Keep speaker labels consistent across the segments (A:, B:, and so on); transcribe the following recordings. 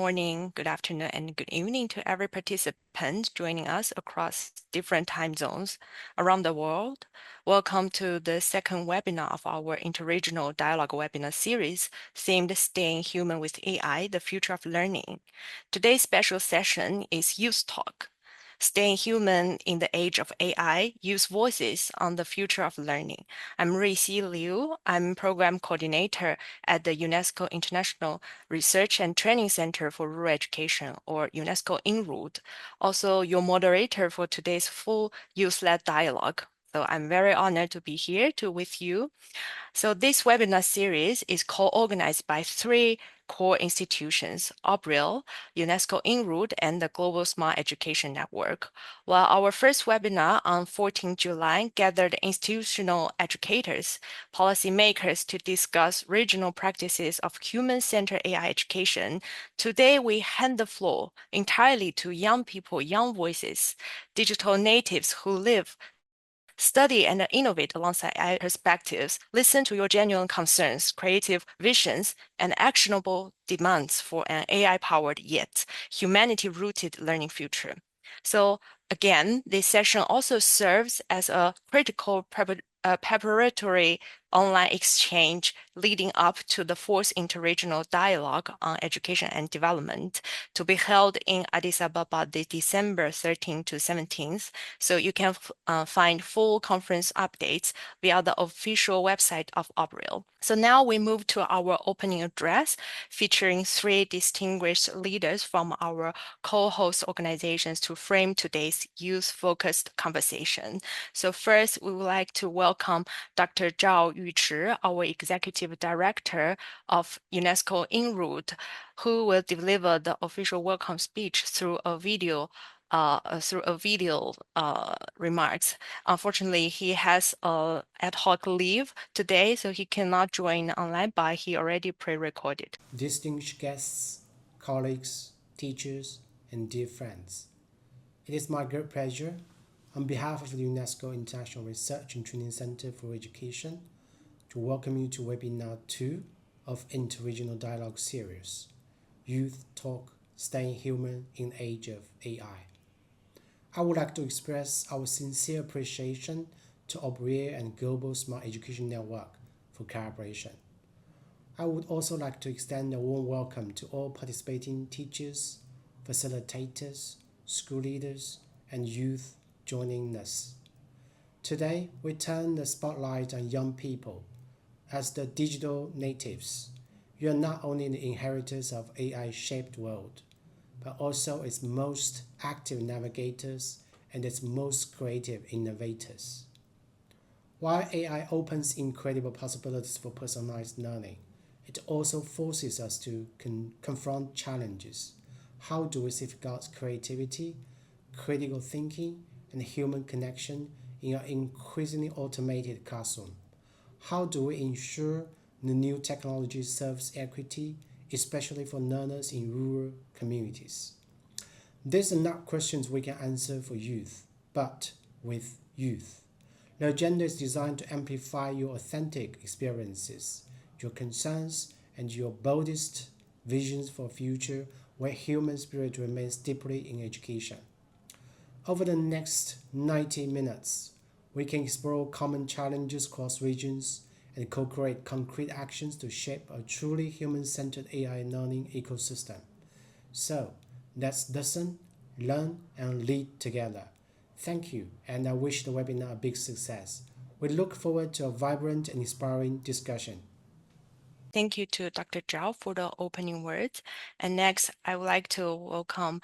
A: morning, good afternoon, and good evening to every participant joining us across different time zones around the world. Welcome to the second webinar of our Interregional Dialogue webinar series themed Staying Human with AI, the Future of Learning. Today's special session is Youth Talk. Staying Human in the Age of AI, Youth Voices on the Future of Learning. I'm Ruixi Liu. I'm Program Coordinator at the UNESCO International Research and Training Center for Rural Education, or UNESCO INRUD. Also, your moderator for today's full youth-led dialogue. So I'm very honored to be here with you. So this webinar series is co-organized by three core institutions, OBRIL, UNESCO INRUD, and the Global Smart Education Network. While our first webinar on 14 July gathered institutional educators, policymakers to discuss regional practices of human-centered AI education, today we hand the floor entirely to young people, young voices, digital natives who live, study and innovate alongside AI perspectives, listen to your genuine concerns, creative visions, and actionable demands for an AI-powered yet humanity-rooted learning future. So again, this session also serves as a critical preparatory online exchange leading up to the fourth Interregional Dialogue on Education and Development to be held in Addis Ababa December 13th to 17th. So you can find full conference updates via the official website of OBRIL. So now we move to our opening address featuring three distinguished leaders from our co-host organizations to frame today's youth-focused conversation. So first, we would like to welcome Dr. Zhao Yuchi, our Executive Director of UNESCO INRUD, who will deliver the official welcome speech through a video remarks. Unfortunately, he has ad hoc leave today, so he cannot join online, but he already pre-recorded.
B: Distinguished guests, colleagues, teachers, and dear friends, it is my great pleasure, on behalf of the UNESCO International Research and Training Center for Education, to welcome you to Webinar 2 of Interregional Dialogue Series, Youth Talk, Staying Human in the Age of AI. I would like to express our sincere appreciation to OBRIL and Global Smart Education Network for collaboration. I would also like to extend a warm welcome to all participating teachers, facilitators, school leaders, and youth joining us. Today, we turn the spotlight on young people. As the digital natives, you are not only the inheritors of AI-shaped world, but also its most active navigators and its most creative innovators. While AI opens incredible possibilities for personalized learning, it also forces us to confront challenges. How do we safeguard creativity, critical thinking, and human connection in an increasingly automated classroom? How do we ensure the new technology serves equity, especially for learners in rural communities? These are not questions we can answer for youth, but with youth. The agenda is designed to amplify your authentic experiences, your concerns, and your boldest visions for a future where human spirit remains deeply in education. Over the next 90 minutes, we can explore common challenges across regions and co-create concrete actions to shape a truly human-centered AI learning ecosystem. So, let's listen, learn, and lead together. Thank you, and I wish the webinar a big success. We look forward to a vibrant and inspiring discussion.
A: Thank you to Dr. Zhao for the opening words. And next, I would like to welcome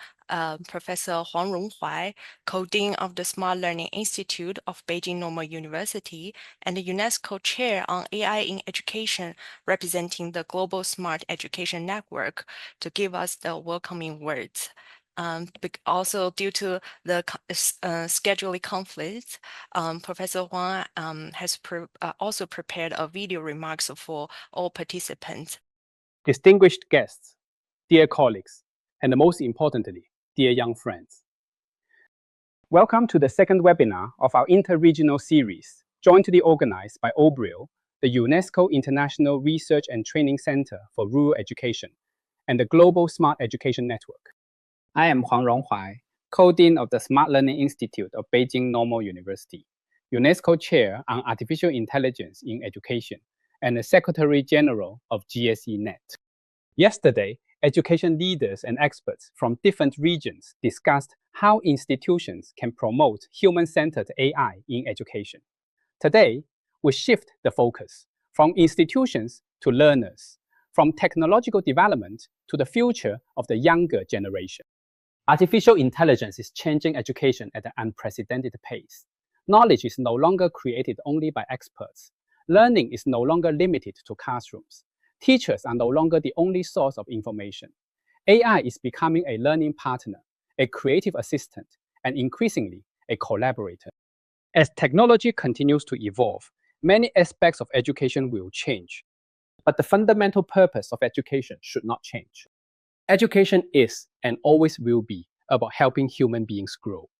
A: Professor Huang Ronghuai, Co-Dean of the Smart Learning Institute of Beijing Normal University and the UNESCO Chair on AI in Education, representing the Global Smart Education Network, to give us the welcoming words. Also, due to the scheduling conflicts, Professor Huang has also prepared a video remarks for all participants.
C: Distinguished guests, dear colleagues, and most importantly, dear young friends. Welcome to the second webinar of our interregional series, jointly organized by OBRIL, the UNESCO International Research and Training Center for Rural Education, and the Global Smart Education Network. I am Huang Ronghuai, Co-Dean of the Smart Learning Institute of Beijing Normal University, UNESCO Chair on Artificial Intelligence in Education, and the Secretary General of GSE-Net. Yesterday, education leaders and experts from different regions discussed how institutions can promote human-centered AI in education. Today, we shift the focus from institutions to learners, from technological development to the future of the younger generation. Artificial intelligence is changing education at an unprecedented pace. Knowledge is no longer created only by experts. Learning is no longer limited to classrooms. Teachers are no longer the only source of information. AI is becoming a learning partner, a creative assistant, and increasingly a collaborator. As technology continues to evolve, many aspects of education will change. But the fundamental purpose of education should not change. Education is and always will be about helping human beings grow.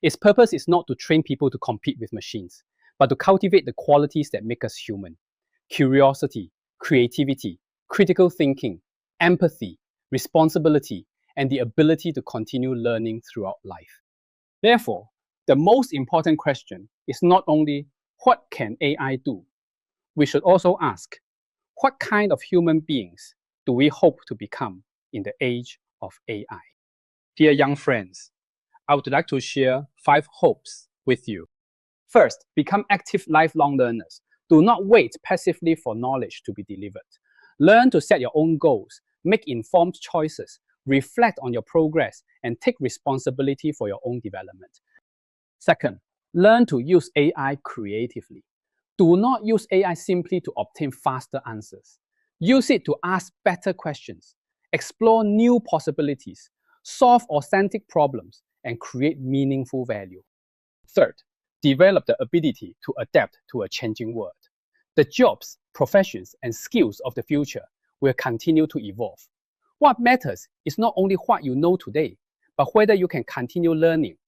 C: Its purpose is not to train people to compete with machines, but to cultivate the qualities that make us human: curiosity, creativity, critical thinking, empathy, responsibility, and the ability to continue learning throughout life. Therefore, the most important question is not only what can AI do? We should also ask, what kind of human beings do we hope to become in the age of AI? Dear young friends, I would like to share 5 hopes with you. First, become active lifelong learners. Do not wait passively for knowledge to be delivered. Learn to set your own goals, make informed choices, reflect on your progress, and take responsibility for your own development. Second, learn to use AI creatively. Do not use AI simply to obtain faster answers. Use it to ask better questions, explore new possibilities, solve authentic problems, and create meaningful value. Third, develop the ability to adapt to a changing world. The jobs, professions, and skills of the future will continue to evolve. What matters is not only what you know today, but whether you can continue learning,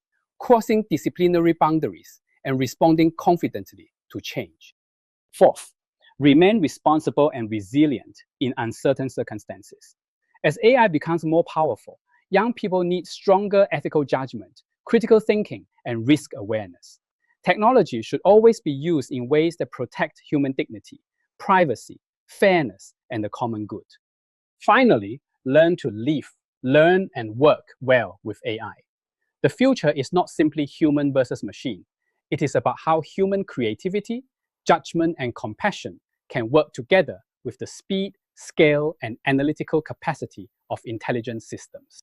C: crossing disciplinary boundaries, and responding confidently to change. Fourth, remain responsible and resilient in uncertain circumstances. As AI becomes more powerful, young people need stronger ethical judgment, critical thinking, and risk awareness. Technology should always be used in ways that protect human dignity, privacy, fairness, and the common good. Finally, learn to live, learn, and work well with AI. The future is not simply human versus machine. It is about how human creativity, judgment, and compassion can work together with the speed, scale, and analytical capacity of intelligent systems.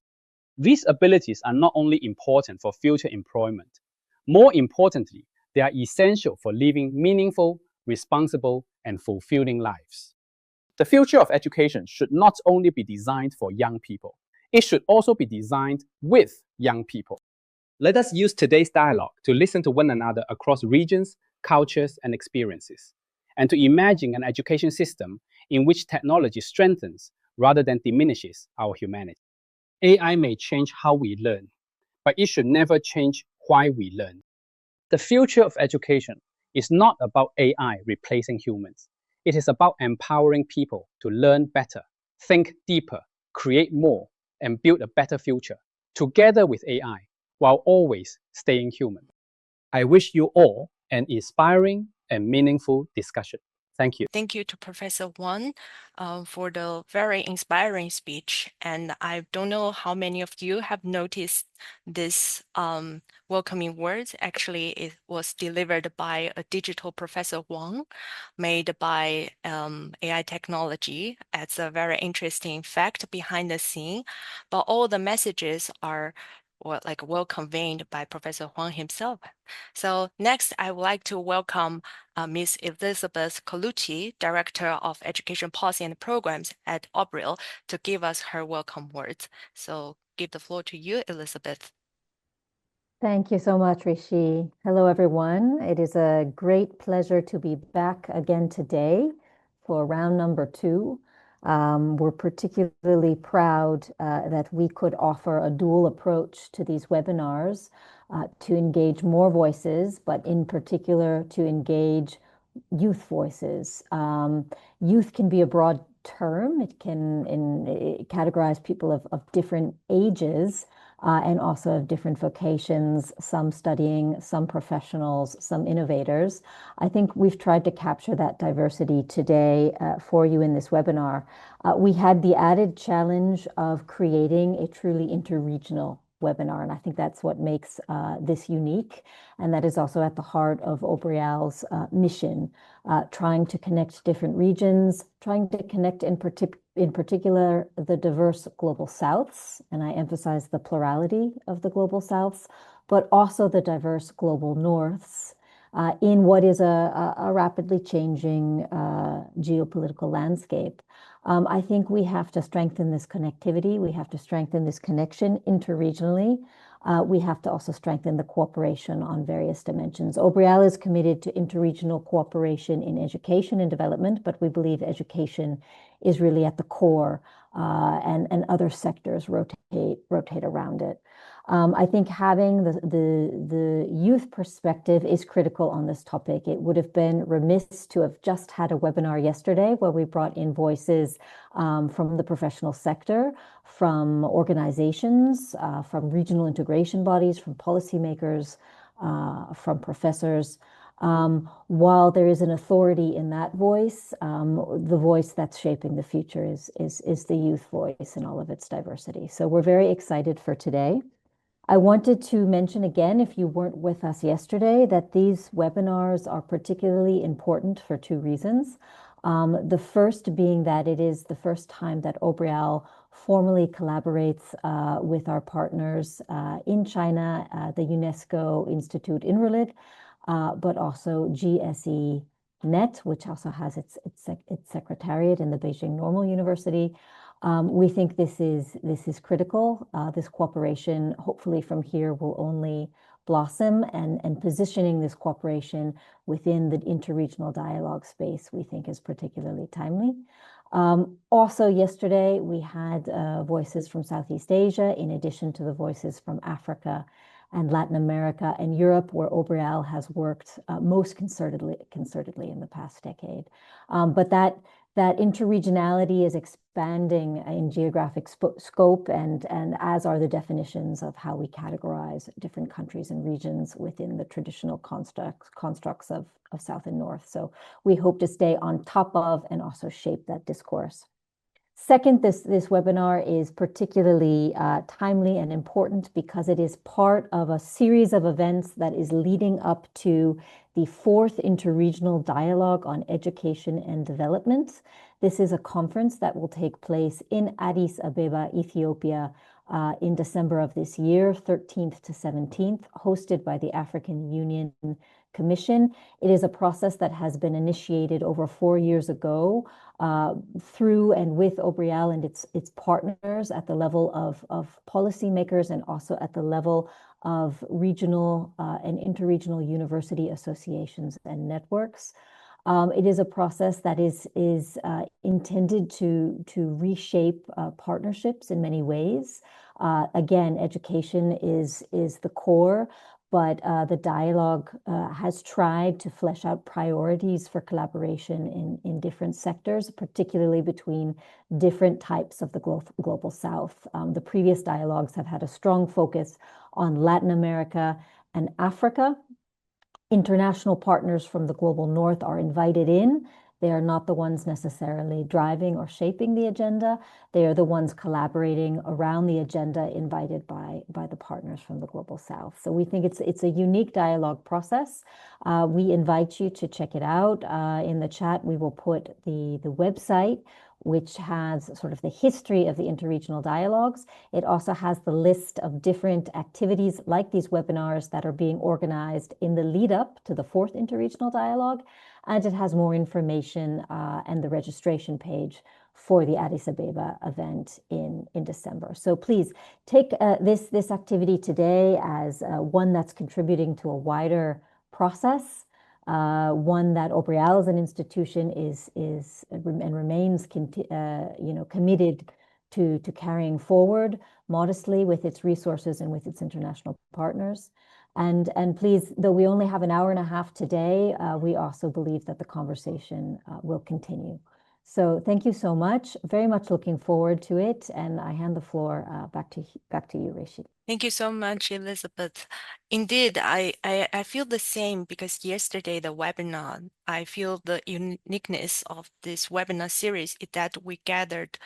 C: These abilities are not only important for future employment. More importantly, they are essential for living meaningful, responsible, and fulfilling lives. The future of education should not only be designed for young people, it should also be designed with young people. Let us use today's dialogue to listen to one another across regions, cultures, and experiences, and to imagine an education system in which technology strengthens rather than diminishes our humanity. AI may change how we learn, but it should never change why we learn. The future of education is not about AI replacing humans. It is about empowering people to learn better, think deeper, create more, and build a better future, together with AI, while always staying human. I wish you all an inspiring and meaningful discussion. Thank you.
A: Thank you to Professor Wang for the very inspiring speech. And I don't know how many of you have noticed this welcoming words. Actually, it was delivered by a digital Professor Wang, made by AI technology. It's a very interesting fact behind the scene. But all the messages are well conveyed by Professor Huang himself. So next, I would like to welcome Ms. Elizabeth Colucci, Director of Education Policy and Programs at Obril, to give us her welcome words. So give the floor to you, Elizabeth.
D: Thank you so much, Rishi. Hello, everyone. It is a great pleasure to be back again today for round number 2. We're particularly proud that we could offer a dual approach to these webinars to engage more voices, but in particular to engage youth voices. Youth can be a broad term. It can categorize people of different ages and also of different vocations, some studying, some professionals, some innovators. I think we've tried to capture that diversity today for you in this webinar. We had the added challenge of creating a truly interregional webinar, and I think that's what makes this unique, and that is also at the heart of Obrial's mission, trying to connect different regions, trying to connect in particular the diverse global souths, and I emphasize the plurality of the global souths, but also the diverse global norths in what is a rapidly changing geopolitical landscape. I think we have to strengthen this connectivity. We have to strengthen this connection interregionally. We have to also strengthen the cooperation on various dimensions. Obrial is committed to interregional cooperation in education and development, but we believe education is really at the core, and other sectors rotate around it. I think having the youth perspective is critical on this topic. It would have been remiss to have just had a webinar yesterday where we brought in voices from the professional sector, from organizations, from regional integration bodies, from policymakers, from professors. While there is an authority in that voice, the voice that's shaping the future is the youth voice in all of its diversity. So we're very excited for today. I wanted to mention again, if you weren't with us yesterday, that these webinars are particularly important for two reasons. The first being that it is the first time that Obrial formally collaborates with our partners in China, the UNESCO Institute Inralid, but also GSE Net, which also has its secretariat in the Beijing Normal University. We think this is critical. This cooperation, hopefully from here, will only blossom, and positioning this cooperation within the interregional dialogue space, we think is particularly timely. Also yesterday, we had voices from Southeast Asia, in addition to the voices from Africa and Latin America and Europe, where Obrial has worked most concertedly in the past decade. But that interregionality is expanding in geographic scope, and as are the definitions of how we categorize different countries and regions within the traditional constructs of South and North. So we hope to stay on top of and also shape that discourse. Second, this webinar is particularly timely and important because it is part of a series of events that is leading up to the 4th Interregional Dialogue on Education and Development. This is a conference that will take place in Addis Ababa, Ethiopia, in December of this year, 13th to 17th, hosted by the African Union Commission. It is a process that has been initiated over 4 years ago through and with Obrial and its partners at the level of policymakers and also at the level of regional and interregional university associations and networks. It is a process that is intended to reshape partnerships in many ways. Again, education is the core, but the dialogue has tried to flesh out priorities for collaboration in different sectors, particularly between different types of the global South. The previous dialogues have had a strong focus on Latin America and Africa. International partners from the global North are invited in. They are not the ones necessarily driving or shaping the agenda. They are the ones collaborating around the agenda invited by the partners from the global South. So we think it's a unique dialogue process. We invite you to check it out. In the chat, we will put the website, which has sort of the history of the interregional dialogues. It also has the list of different activities like these webinars that are being organized in the lead up to the 4th interregional dialogue. And it has more information and the registration page for the Addis Ababa event in December. So please take this activity today as one that's contributing to a wider process, one that Obrial as an institution is and remains committed to carrying forward modestly with its resources and with its international partners. And please, though we only have an hour and a half today, we also believe that the conversation will continue. So thank you so much. Very much looking forward to it. And I hand the floor back to you, Rishi.
A: Thank you so much, Elizabeth. Indeed, I feel the same because yesterday, the webinar, I feel the uniqueness of this webinar series is that we gathered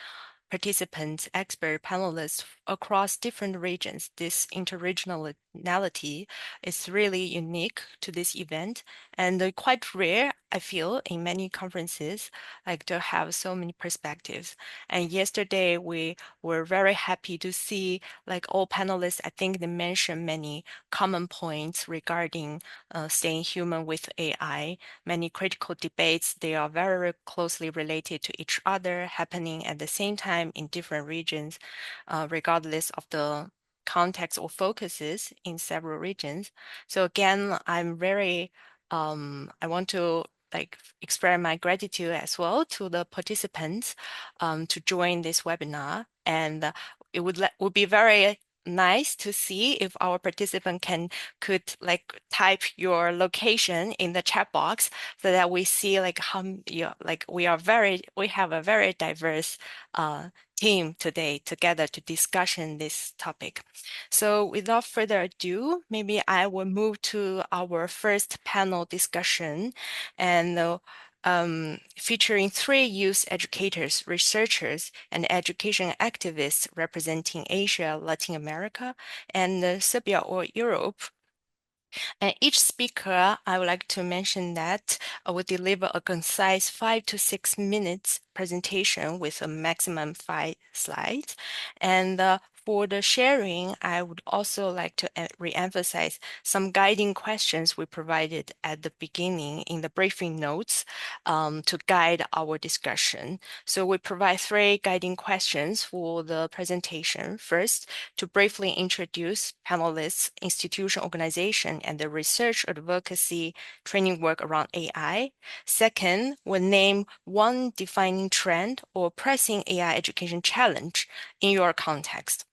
A: participants, expert panelists across different regions. This interregionality is really unique to this event and quite rare, I feel, in many conferences, like to have so many perspectives. And yesterday, we were very happy to see like all panelists, I think they mentioned many common points regarding staying human with AI, many critical debates. They are very closely related to each other, happening at the same time in different regions, regardless of the context or focuses in several regions. So again, I want to like express my gratitude as well to the participants to join this webinar. And it would be very nice to see if our participant could like type your location in the chat box so that we see like how like we have a very diverse team today together to discussion this topic. So without further ado, maybe I will move to our first panel discussion and featuring three youth educators, researchers, and education activists representing Asia, Latin America, and Serbia or Europe. And each speaker, I would like to mention that will deliver a concise 5 to 6 minutes presentation with a maximum 5 slides. And for the sharing, I would also like to re-emphasize some guiding questions we provided at the beginning in the briefing notes to guide our discussion. So we provide three guiding questions for the presentation. First, to briefly introduce panelists, institution organization, and the research advocacy training work around AI. Second, we'll name one defining trend or pressing AI education challenge in your context.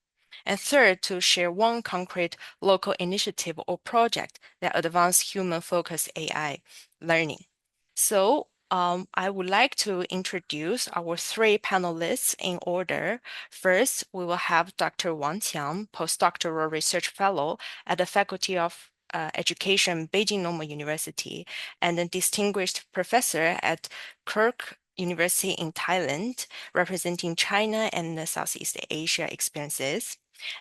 A: And third, to share one concrete local initiative or project that advance human-focused AI learning. So I would like to introduce our three panelists in order. First, we will have Dr. Wang Qiang, postdoctoral research fellow at the Faculty of Education, Beijing Normal University, and a distinguished professor at Kirk University in Thailand, representing China and the Southeast Asia experiences.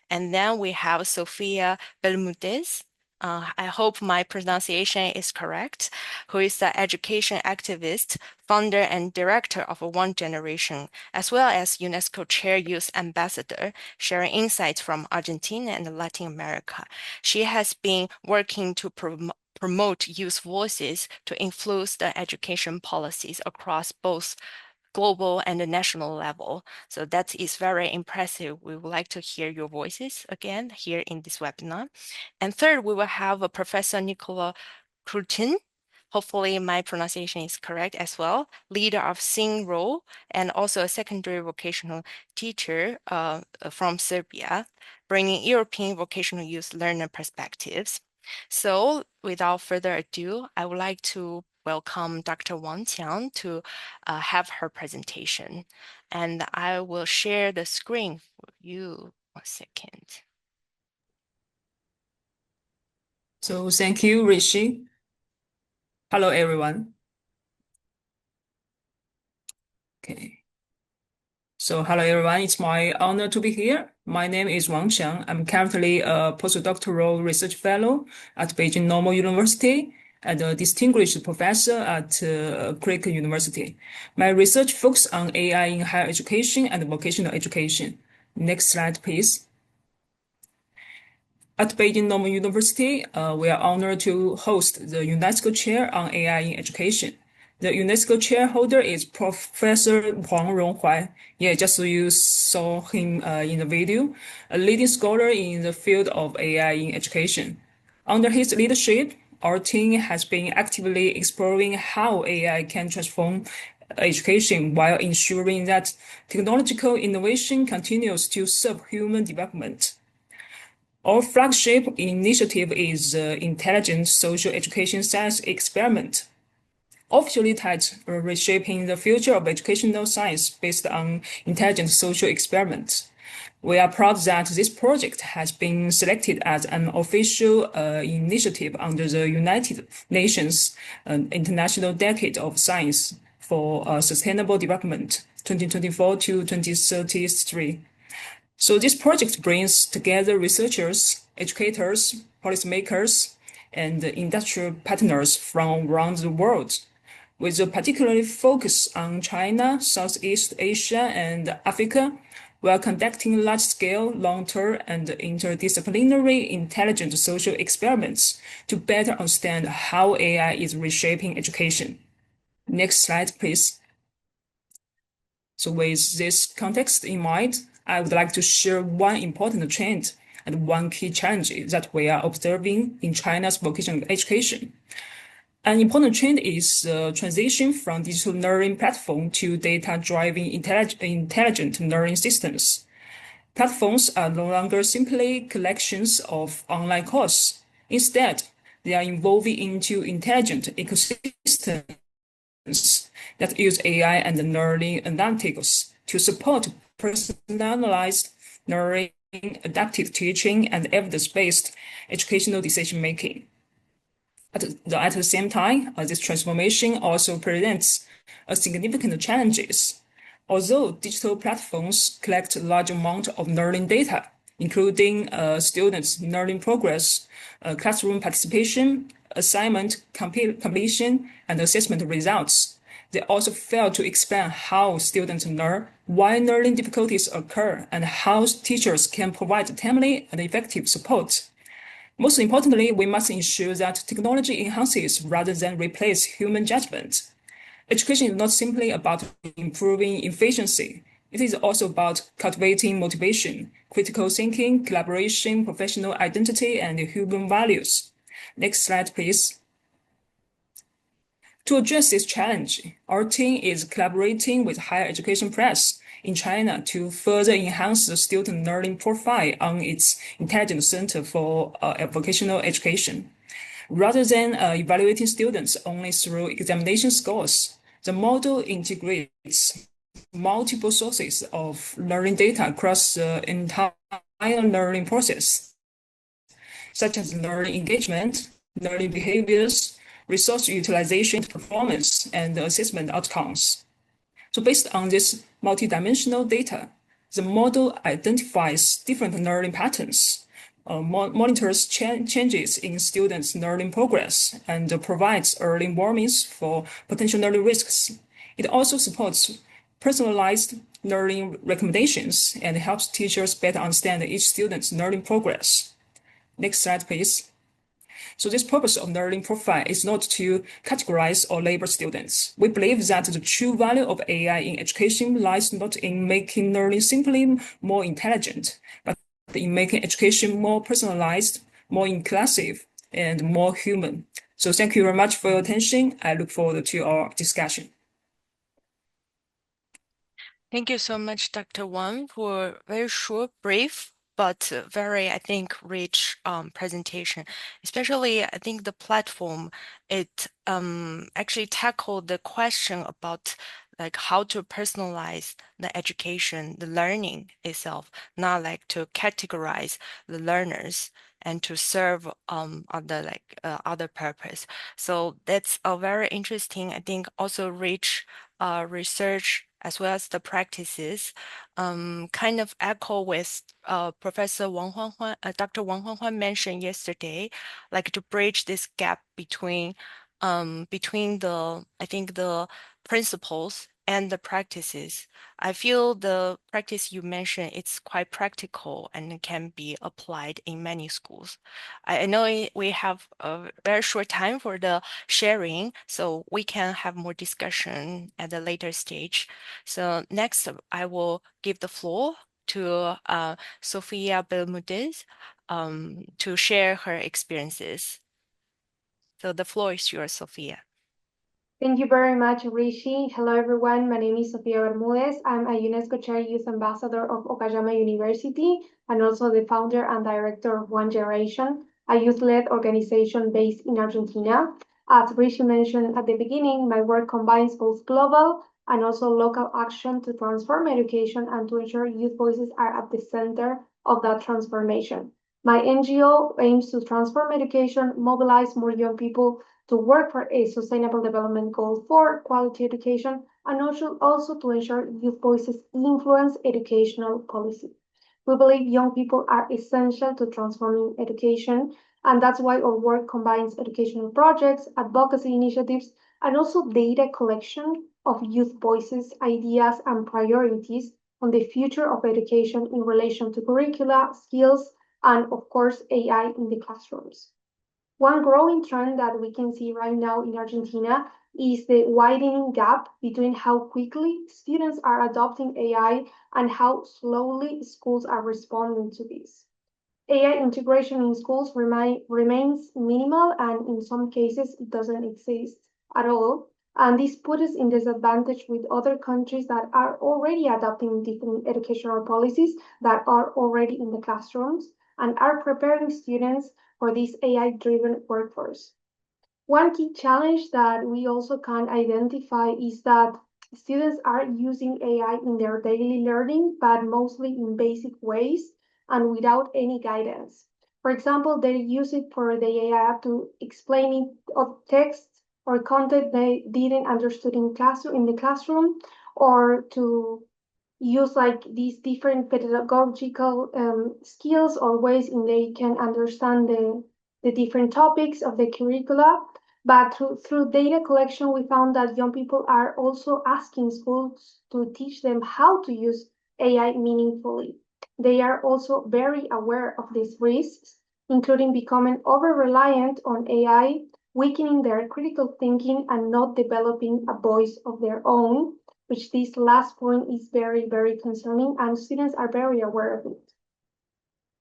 A: And then we have Sofia Bermudez. I hope my pronunciation is correct, who is the education activist, founder and director of One Generation, as well as UNESCO Chair Youth Ambassador, sharing insights from Argentina and Latin America. She has been working to promote youth voices to influence the education policies across both global and the national level. So that is very impressive. We would like to hear your voices again here in this webinar. And third, we will have a Professor Nicola Krutin. Hopefully my pronunciation is correct as well, leader of Sing role and also a secondary vocational teacher from Serbia, bringing European vocational youth learner perspectives. So without further ado, I would like to welcome Dr. Wang Qiang to have her presentation. And I will share the screen for you. 1 second.
E: So thank you, Rishi. Hello, everyone. Okay. So hello, everyone. It's my honor to be here. My name is Wang Qiang. I'm currently a postdoctoral research fellow at Beijing Normal University and a distinguished professor at Kirk University. My research focuses on AI in higher education and vocational education. Next slide, please. At Beijing Normal University, we are honored to host the UNESCO Chair on AI in Education. The UNESCO chair holder is Professor Huang Ronghuai. Yeah, just so you saw him in the video, a leading scholar in the field of AI in education. Under his leadership, our team has been actively exploring how AI can transform education while ensuring that technological innovation continues to serve human development. Our flagship initiative is Intelligent Social Education Science Experiment. officially titled Reshaping the Future of Educational Science Based on Intelligent Social Experiments. We are proud that this project has been selected as an official initiative under the United Nations International Decade of Science for Sustainable Development 2024 to 2033. So this project brings together researchers, educators, policymakers, and industrial partners from around the world, with a particular focus on China, Southeast Asia, and Africa, while conducting large-scale, long-term, and interdisciplinary intelligent social experiments to better understand how AI is reshaping education. Next slide, please. So with this context in mind, I would like to share one important trend and one key challenge that we are observing in China's vocational education. An important trend is the transition from digital learning platform to data-driven intelligent learning systems. Platforms are no longer simply collections of online courses. Instead, they are evolving into intelligent ecosystems that use AI and learning analytics to support personalized learning, adaptive teaching, and evidence-based educational decision-making. At the same time, this transformation also presents significant challenges. Although digital platforms collect a large amount of learning data, including students' learning progress, classroom participation, assignment completion, and assessment results, they also fail to explain how students learn, why learning difficulties occur, and how teachers can provide timely and effective support. Most importantly, we must ensure that technology enhances rather than replaces human judgment. Education is not simply about improving efficiency. It is also about cultivating motivation, critical thinking, collaboration, professional identity, and human values. Next slide, please. To address this challenge, our team is collaborating with higher education press in China to further enhance the student learning profile on its Intelligent Center for Vocational Education. Rather than evaluating students only through examination scores, the model integrates multiple sources of learning data across the entire learning process, such as learning engagement, learning behaviors, resource utilization, performance, and assessment outcomes. So based on this multidimensional data, the model identifies different learning patterns, monitors changes in students' learning progress, and provides early warnings for potential learning risks. It also supports personalized learning recommendations and helps teachers better understand each student's learning progress. Next slide, please. So this purpose of learning profile is not to categorize or label students. We believe that the true value of AI in education lies not in making learning simply more intelligent, but in making education more personalized, more inclusive, and more human. So thank you very much for your attention. I look forward to our discussion.
A: Thank you so much, Dr. Wang, for a very short, brief, but very, I think, rich presentation. Especially, I think the platform, it actually tackled the question about like how to personalize the education, the learning itself, not like to categorize the learners and to serve other purpose. So that's a very interesting, I think, also rich research as well as the practices, kind of echo with Professor Dr. Wang Huanhuan mentioned yesterday, like to bridge this gap between the, I think, the principles and the practices. I feel the practice you mentioned, it's quite practical and it can be applied in many schools. I know we have a very short time for the sharing, so we can have more discussion at a later stage. So next, I will give the floor to Sofia Bermudez to share her experiences. So the floor is yours, Sofia.
F: Thank you very much, Rishi. Hello, everyone. My name is Sofia Bermudez. I'm a UNESCO Chair Youth Ambassador of Okayama University and also the founder and director of One Generation, a youth-led organization based in Argentina. As Rishi mentioned at the beginning, my work combines both global and also local action to transform education and to ensure youth voices are at the center of that transformation. My NGO aims to transform education, mobilize more young people to work for a sustainable development goal for quality education, and also to ensure youth voices influence educational policy. We believe young people are essential to transforming education, and that's why our work combines educational projects, advocacy initiatives, and also data collection of youth voices, ideas, and priorities on the future of education in relation to curricula, skills, and of course, AI in the classrooms. One growing trend that we can see right now in Argentina is the widening gap between how quickly students are adopting AI and how slowly schools are responding to this. AI integration in schools remains minimal, and in some cases, it doesn't exist at all. And this puts us in disadvantage with other countries that are already adopting different educational policies that are already in the classrooms and are preparing students for this AI-driven workforce. One key challenge that we also can identify is that students are using AI in their daily learning, but mostly in basic ways and without any guidance. For example, they use it for the AI to explain it of text or content they didn't understood in the classroom, or to use like these different pedagogical skills or ways in they can understand the different topics of the curricula. But through data collection, we found that young people are also asking schools to teach them how to use AI meaningfully. They are also very aware of these risks, including becoming over-reliant on AI, weakening their critical thinking, and not developing a voice of their own, which this last point is very, very concerning, and students are very aware of it.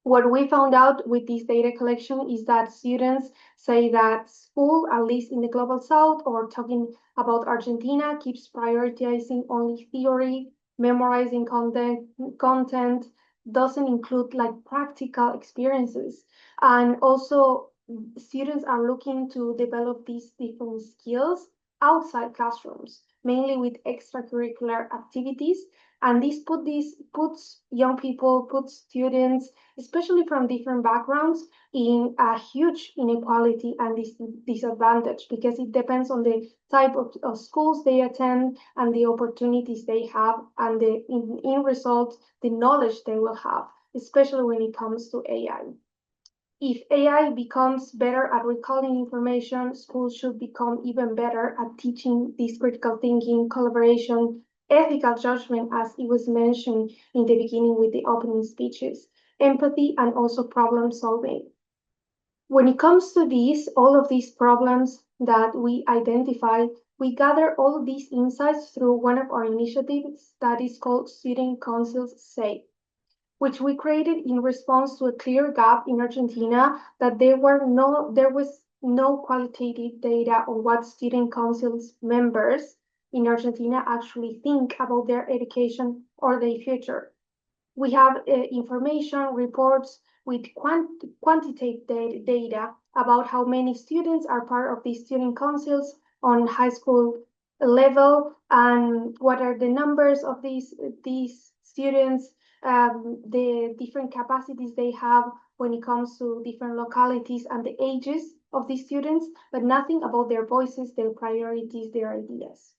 F: What we found out with this data collection is that students say that school, at least in the global south, or talking about Argentina, keeps prioritizing only theory, memorizing content doesn't include like practical experiences. And also students are looking to develop these different skills outside classrooms, mainly with extracurricular activities. And this puts young people, puts students, especially from different backgrounds, in a huge inequality and disadvantage, because it depends on the type of schools they attend and the opportunities they have, and in result, the knowledge they will have, especially when it comes to AI. If AI becomes better at recalling information, schools should become even better at teaching this critical thinking, collaboration, ethical judgment, as it was mentioned in the beginning with the opening speeches, empathy, and also problem solving. When it comes to all of these problems that we identify, we gather all of these insights through one of our initiatives that is called Student Councils Say, which we created in response to a clear gap in Argentina that there was no qualitative data on what student councils members in Argentina actually think about their education or their future. We have information reports with quantitative data about how many students are part of these student councils on high school level, and what are the numbers of these students, the different capacities they have when it comes to different localities and the ages of these students, but nothing about their voices, their priorities, their ideas.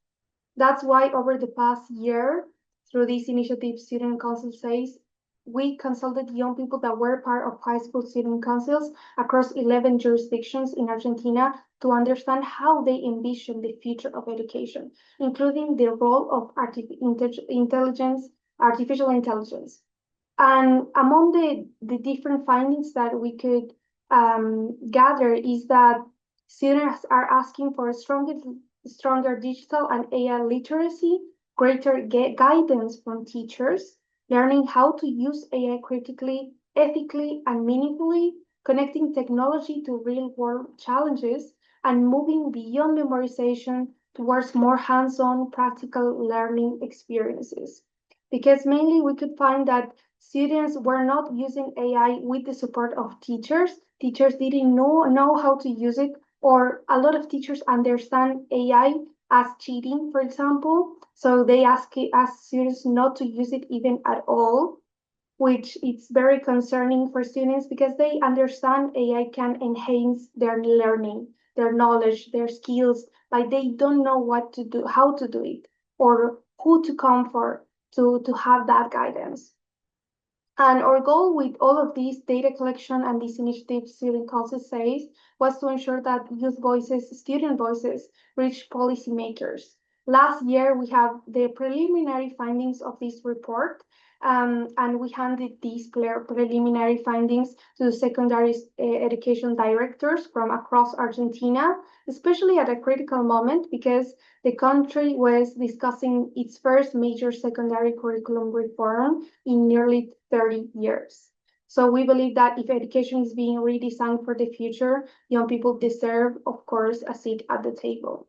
F: That's why over the past year, through this initiative, Student Council Says, we consulted young people that were part of high school student councils across 11 jurisdictions in Argentina to understand how they envision the future of education, including the role of artificial intelligence. And among the different findings that we could gather is that students are asking for a stronger digital and AI literacy, greater guidance from teachers, learning how to use AI critically, ethically, and meaningfully, connecting technology to real-world challenges, and moving beyond memorization towards more hands-on practical learning experiences. Because mainly we could find that students were not using AI with the support of teachers. Teachers didn't know how to use it Or a lot of teachers understand AI as cheating, for example. So they ask students not to use it even at all, which is very concerning for students because they understand AI can enhance their learning, their knowledge, their skills, like they don't know what to do, how to do it, or who to come for to have that guidance. And our goal with all of these data collection and these initiatives, Student Council says, was to ensure that youth voices, student voices, reach policymakers. Last year, we have the preliminary findings of this report, and we handed these preliminary findings to the secondary education directors from across Argentina, especially at a critical moment because the country was discussing its first major secondary curriculum reform in nearly 30 years. So we believe that if education is being redesigned for the future, young people deserve, of course, a seat at the table.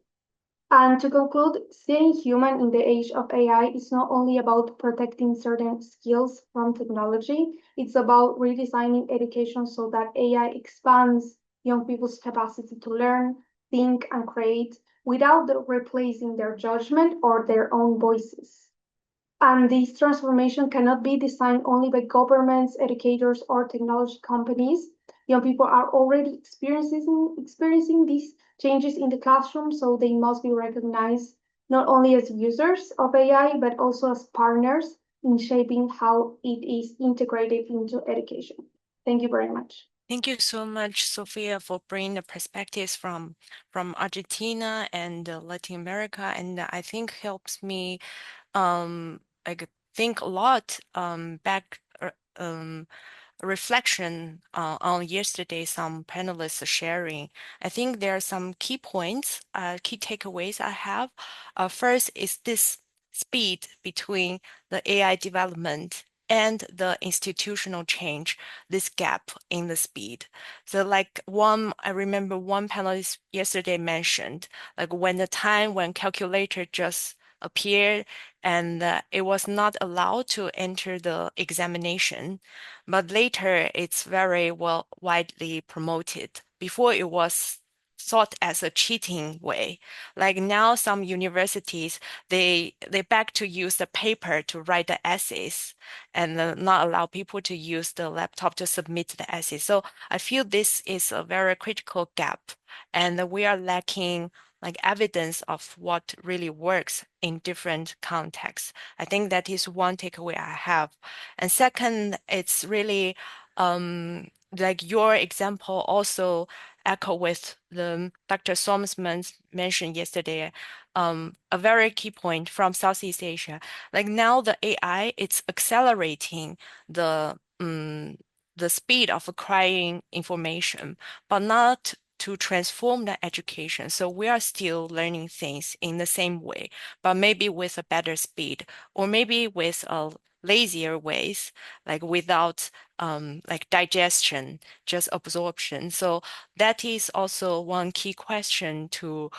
F: And to conclude, staying human in the age of AI is not only about protecting certain skills from technology, it's about redesigning education so that AI expands young people's capacity to learn, think, and create without replacing their judgment or their own voices. And this transformation cannot be designed only by governments, educators, or technology companies. Young people are already experiencing these changes in the classroom, so they must be recognized not only as users of AI, but also as partners in shaping how it is integrated into education. Thank you very much.
A: Thank you so much, Sophia, for bringing the perspectives from Argentina and Latin America, and I think helps me like think a lot back reflection on yesterday, some panelists sharing. I think there are some key points, key takeaways I have. First is this speed between the AI development and the institutional change, this gap in the speed. So like I remember one panelist yesterday mentioned, like when the time when calculator just appeared and it was not allowed to enter the examination, but later it's very well widely promoted. Before it was thought as a cheating way. Like now some universities, they beg to use the paper to write the essays and not allow people to use the laptop to submit the essays. So I feel this is a very critical gap and we are lacking like evidence of what really works in different contexts. I think that is one takeaway I have. And second, it's really like your example also echo with the Dr. Somsman mentioned yesterday, a very key point from Southeast Asia. Like now the AI, it's accelerating the speed of acquiring information, but not to transform the education. So we are still learning things in the same way, but maybe with a better speed, or maybe with a lazier ways, like without like digestion, just absorption. So that is also one key question to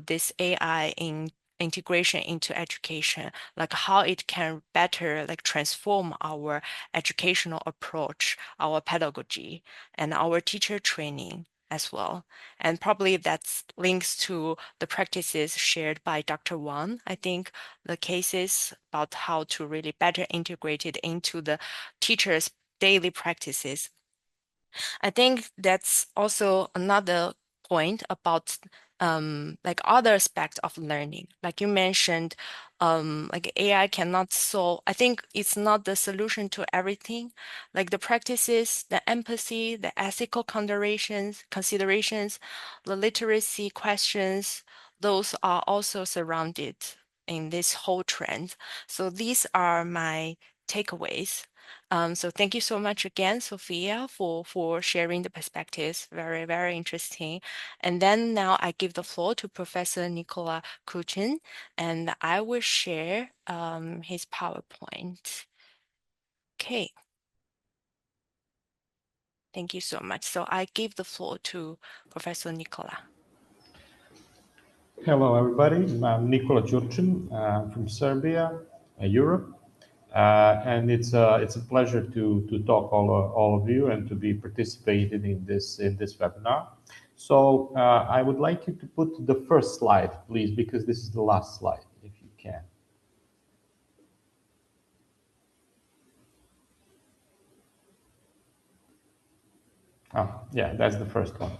A: this AI in integration into education, like how it can better like transform our educational approach, our pedagogy, and our teacher training as well. And probably that's links to the practices shared by Dr. Wang. I think the cases about how to really better integrate it into the teachers' daily practices. I think that's also another point about like other aspects of learning. Like you mentioned, like AI cannot solve, I think it's not the solution to everything. Like the practices, the empathy, the ethical considerations, the literacy questions, those are also surrounded in this whole trend. So these are my takeaways. So thank you so much again, Sophia, for sharing the perspectives. Very, very interesting. And then now I give the floor to Professor Nicola Kuchin, and I will share his PowerPoint. Okay. Thank you so much. So I give the floor to Professor Nicola.
G: Hello, everybody. I'm Nikola Jurcin from Serbia, Europe. And it's a pleasure to talk all of you and to be participating in this webinar. So I would like you to put the first slide, please, because this is the last slide, if you can. Oh, yeah, that's the first one.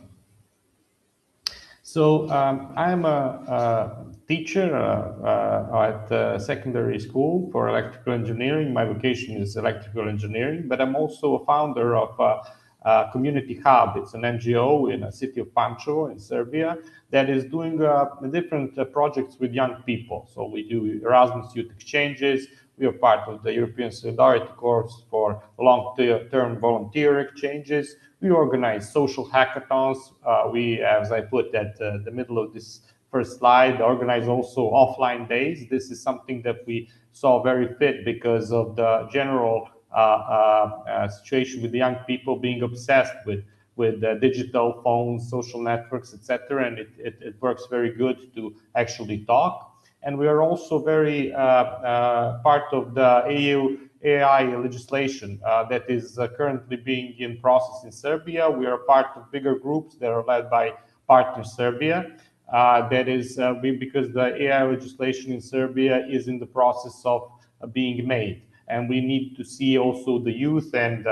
G: So I'm a teacher at secondary school for electrical engineering. My vocation is electrical engineering, but I'm also a founder of a community hub. It's an NGO in the city of Pančevo in Serbia that is doing different projects with young people. So we do Erasmus Youth Exchanges. We are part of the European Solidarity Corps for long-term volunteer exchanges. We organize social hackathons. We, as I put at the middle of this first slide, organize also offline days. This is something that we saw very fit because of the general situation with the young people being obsessed with digital phones, social networks, etc. And it works very good to actually talk. And we are also very part of the EU AI legislation that is currently being in process in Serbia. We are part of bigger groups that are led by Partner Serbia. That is because the AI legislation in Serbia is in the process of being made. And we need to see also the youth and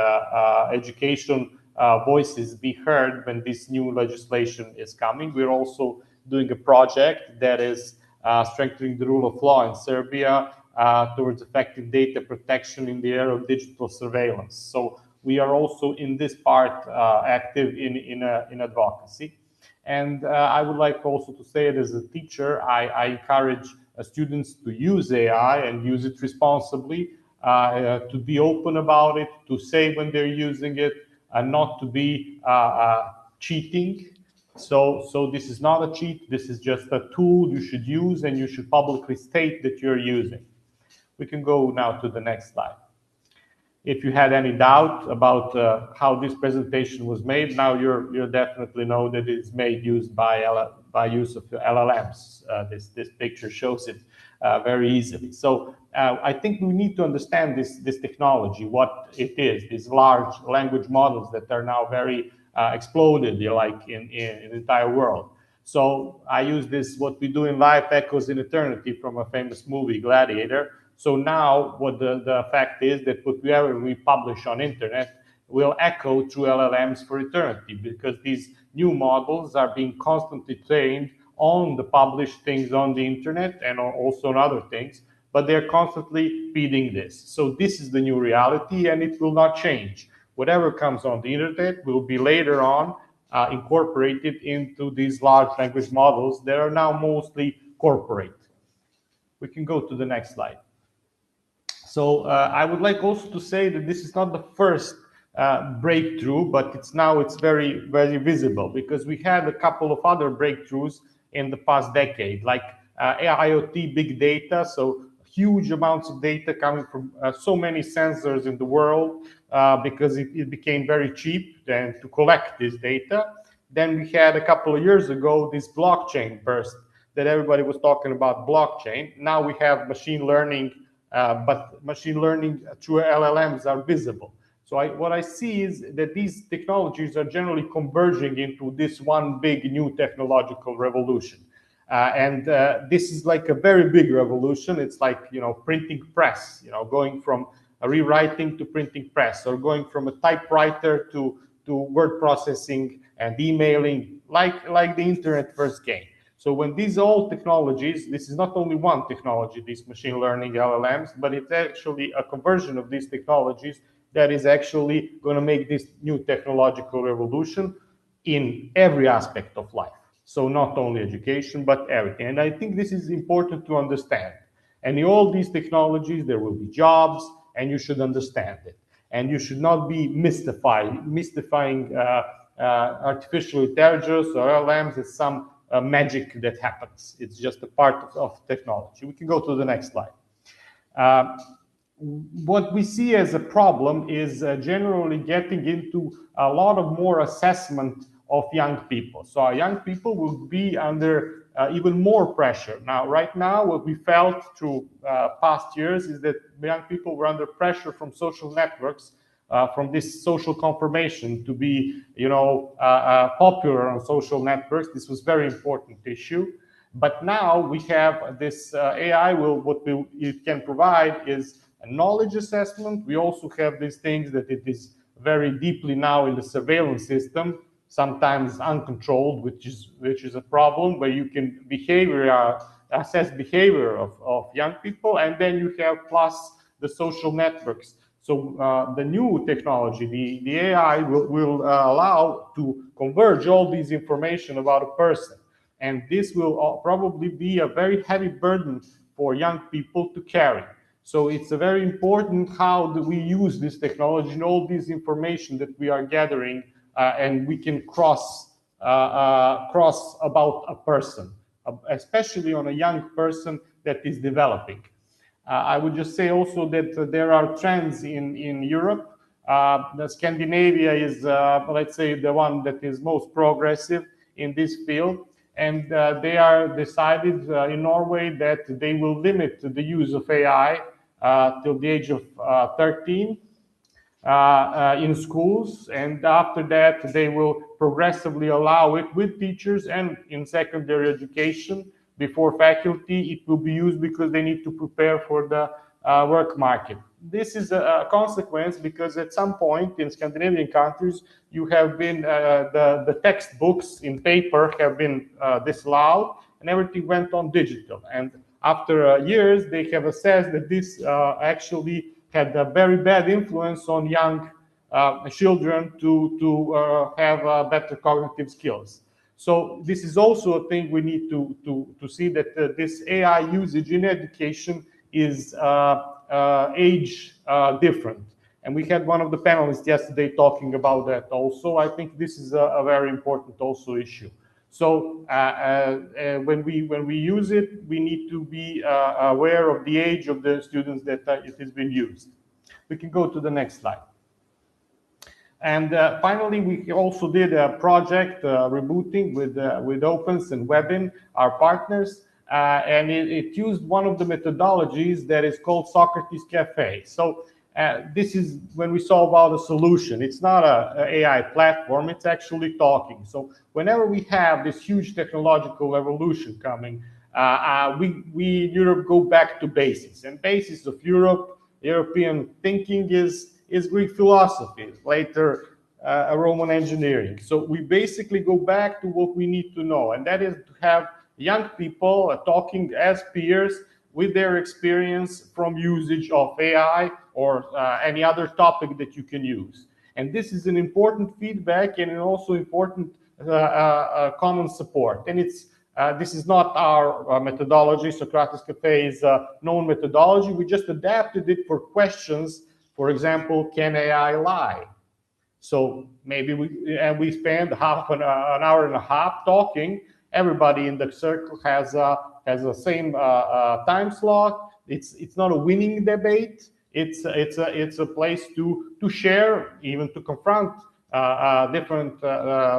G: education voices be heard when this new legislation is coming. We're also doing a project that is strengthening the rule of law in Serbia towards effective data protection in the era of digital surveillance. So we are also in this part active in advocacy. And I would like also to say that as a teacher, I encourage students to use AI and use it responsibly, to be open about it, to say when they're using it, and not to be cheating. So this is not a cheat. This is just a tool you should use, and you should publicly state that you're using. We can go now to the next slide. If you had any doubt about how this presentation was made, now you definitely know that it's made by use of LLMs. This picture shows it very easily. So I think we need to understand this technology, what it is, these large language models that are now very exploded, like in the entire world. So I use this, what we do in life echoes in eternity from a famous movie, Gladiator. So now what the fact is that whatever we publish on internet will echo through LLMs for eternity, because these new models are being constantly trained on the published things on the internet and also on other things, but they're constantly feeding this. So this is the new reality, and it will not change. Whatever comes on the internet will be later on incorporated into these large language models that are now mostly corporate. We can go to the next slide. So I would like also to say that this is not the first breakthrough, but it's very, very visible, because we had a couple of other breakthroughs in the past decade, like IoT big data, so huge amounts of data coming from so many sensors in the world, because it became very cheap then to collect this data. Then we had a couple of years ago this blockchain burst that everybody was talking about blockchain. Now we have machine learning, but machine learning through LLMs are visible. So what I see is that these technologies are generally converging into this one big new technological revolution. This is like a very big revolution. It's like, printing press, going from rewriting to printing press, or going from a typewriter to word processing and emailing, like the internet first came. So when these old technologies, this is not only one technology, these machine learning LLMs, but it's actually a conversion of these technologies that is actually going to make this new technological revolution in every aspect of life. So not only education, but everything. And I think this is important to understand. And in all these technologies, there will be jobs, and you should understand it. And you should not be mystifying artificial intelligence or LLMs as some magic that happens. It's just a part of technology. We can go to the next slide. What we see as a problem is generally getting into a lot of more assessment of young people. So our young people will be under even more pressure. Now, right now, what we felt through past years is that young people were under pressure from social networks, from this social confirmation to be, popular on social networks. This was very important issue. But now we have this AI it can provide is a knowledge assessment. We also have these things that it is very deeply now in the surveillance system, sometimes uncontrolled, which is a problem, where you can assess behavior of young people, and then you have plus the social networks. So the new technology, the AI will allow to converge all these information about a person. And this will probably be a very heavy burden for young people to carry. So it's a very important how do we use this technology and all this information that we are gathering, and we can cross about a person, especially on a young person that is developing. I would just say also that there are trends in Europe. The Scandinavia is, let's say, the one that is most progressive in this field. And they are decided in Norway that they will limit the use of AI till the age of 13 in schools, and after that they will progressively allow it with teachers and in secondary education. Before faculty, it will be used because they need to prepare for the work market. This is a consequence because at some point in Scandinavian countries, you have been the textbooks in paper have been disallowed, and everything went on digital. And after years, they have assessed that this actually had a very bad influence on young children to have better cognitive skills. So this is also a thing we need to see that this AI usage in education is age different. And we had one of the panelists yesterday talking about that also. I think this is a very important also issue. So when we use it, we need to be aware of the age of the students that it has been used. We can go to the next slide. And finally, we also did a project rebooting with Opens and Webin, our partners, and it used one of the methodologies that is called Socrates Cafe. So this is when we saw about a solution. It's not an AI platform, it's actually talking. So whenever we have this huge technological evolution coming, we in Europe go back to basics. And basis of European thinking is Greek philosophy, later Roman engineering. So we basically go back to what we need to know, and that is to have young people talking as peers with their experience from usage of AI or any other topic that you can use. And this is an important feedback and also important common support. And this is not our methodology. Socrates Cafe is a known methodology. We just adapted it for questions. For example, can AI lie? So maybe we spend half an hour and a half talking. Everybody in the circle has the same time slot. It's not a winning debate. It's a place to share, even to confront different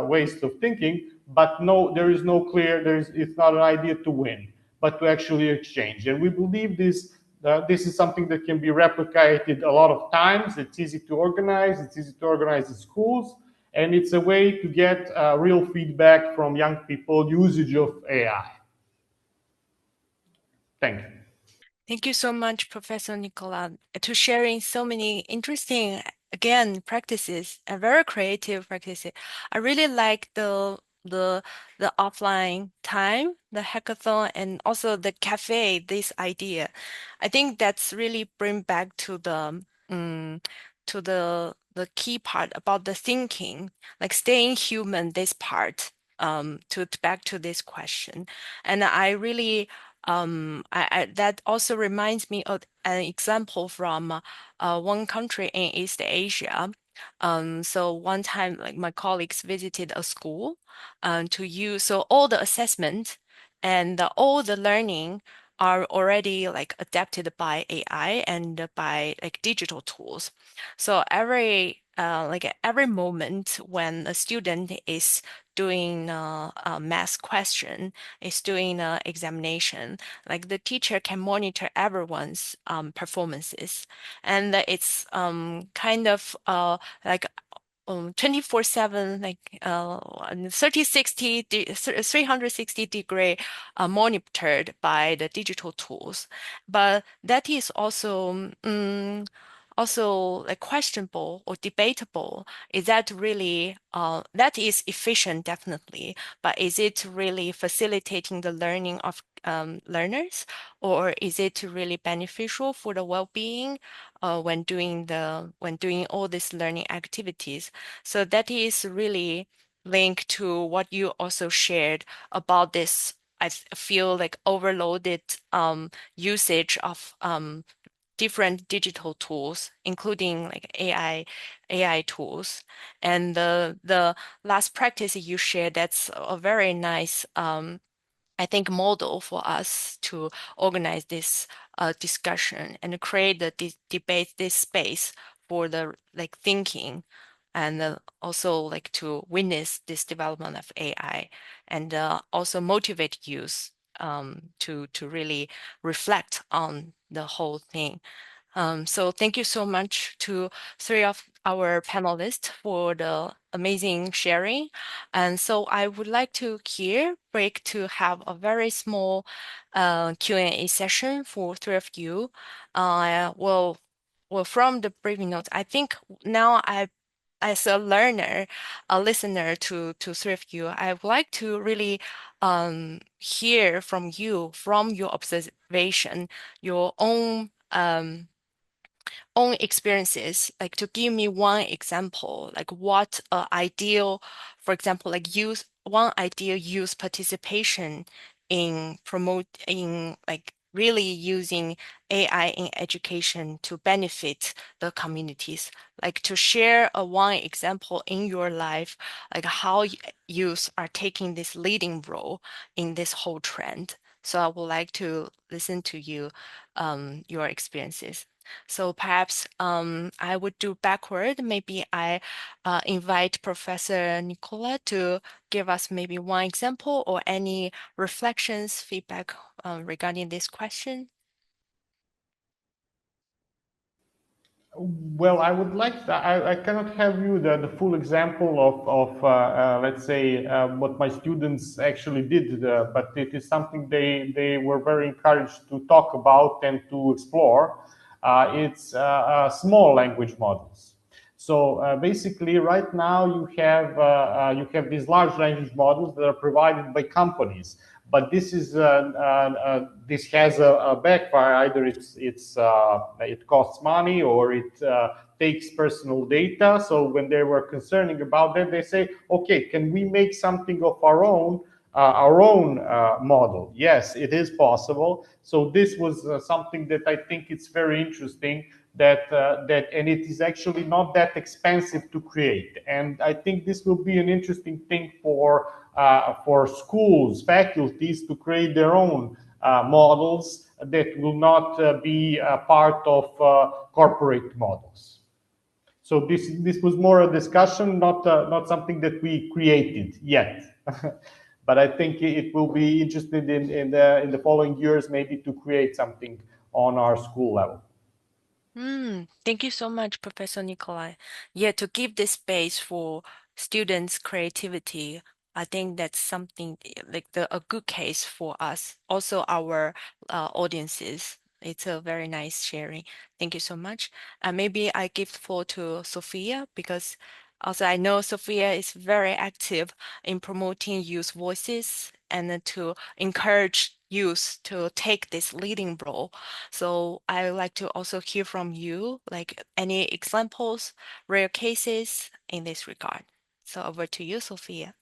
G: ways of thinking. But no, there is no clear. It's not an idea to win, but to actually exchange. And we believe this is something that can be replicated a lot of times. It's easy to organize. It's easy to organize in schools. And it's a way to get real feedback from young people, usage of AI. Thank you.
A: Thank you so much, Professor Nicola, to sharing so many interesting, again, practices, and very creative practices. I really like the offline time, the hackathon, and also the cafe, this idea. I think that's really bring back to the key part about the thinking, like staying human, this part, to back to this question. And I really that also reminds me of an example from one country in East Asia. So one time, like my colleagues visited a school to use, so all the assessment and all the learning are already like adapted by AI and by like digital tools. So every like every moment when a student is doing a math question, is doing an examination, like the teacher can monitor everyone's performances, and it's kind of like 24/7, like 360 degree monitored by the digital tools. But that is also like questionable or debatable. Is that really that is efficient, definitely, but is it really facilitating the learning of learners, or is it really beneficial for the well-being when doing all these learning activities? So that is really linked to what you also shared about this. I feel like overloaded usage of different digital tools, including like AI tools. And the last practice you shared, that's a very nice I think model for us to organize this discussion and create the debate, this space for the like thinking, and also like to witness this development of AI, and also motivate youth to really reflect on the whole thing. So thank you so much to three of our panelists for the amazing sharing. And so I would like to here break to have a very small Q&A session for three of you. Well, from the briefing notes, I think now as a learner, a listener to three of you, I would like to really hear from you, from your observation, your own experiences, like to give me one example, like what ideal, for example, like use one ideal youth participation in promoting, like really using AI in education to benefit the communities, like to share a one example in your life, like how youth are taking this leading role in this whole trend. So I would like to listen to you, your experiences. So perhaps I would do backward. Maybe I invite Professor Nicola to give us maybe one example or any reflections, feedback regarding this question.
G: Well, I would like to, I cannot have you the full example of let's say, what my students actually did, but it is something they were very encouraged to talk about and to explore. It's small language models. So basically, right now you have these large language models that are provided by companies, but this has a backfire. Either it costs money, or it takes personal data. So when they were concerning about that, they say, okay, can we make something of our own model? Yes, it is possible. So this was something that I think it's very interesting, and it is actually not that expensive to create. And I think this will be an interesting thing for schools, faculties to create their own models that will not be part of corporate models. So this was more a discussion, not something that we created yet. But I think it will be interesting in the following years, maybe to create something on our school level.
A: Thank you so much, Professor Nikolai. Yeah, to give this space for students' creativity, I think that's something like a good case for us, also our audiences. It's a very nice sharing. Thank you so much. Maybe I give the floor to Sophia, because also I know Sophia is very active in promoting youth voices and to encourage youth to take this leading role. So I would like to also hear from you, like any examples, rare cases in this regard. So over to you, Sophia.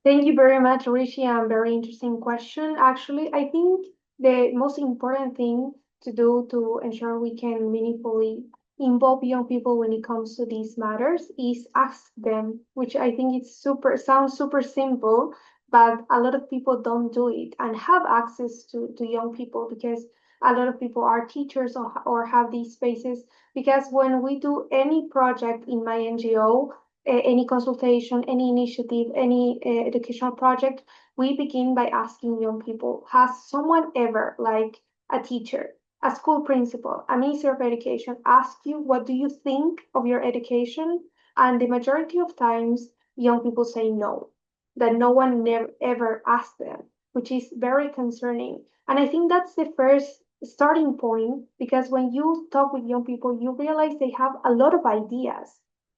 F: Thank you very much, Rishi. Very interesting question. Actually, I think the most important thing to do to ensure we can meaningfully involve young people when it comes to these matters is ask them, which I think sounds super simple, but a lot of people don't do it and have access to young people because a lot of people are teachers or have these spaces, because when we do any project in my NGO, any consultation, any initiative, any educational project, we begin by asking young people, has someone ever, like a teacher, a school principal, a minister of education, ask you, what do you think of your education? And the majority of times, young people say no, that no one never ever asked them, which is very concerning. And I think that's the first starting point, because when you talk with young people, you realize they have a lot of ideas,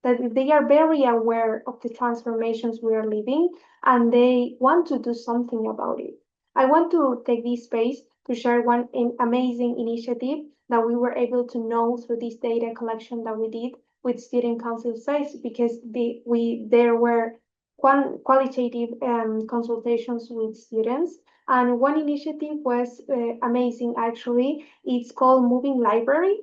F: that they are very aware of the transformations we are living, and they want to do something about it. I want to take this space to share one amazing initiative that we were able to know through this data collection that we did with student council sites, because there were qualitative consultations with students. And one initiative was amazing, actually. It's called Moving Library.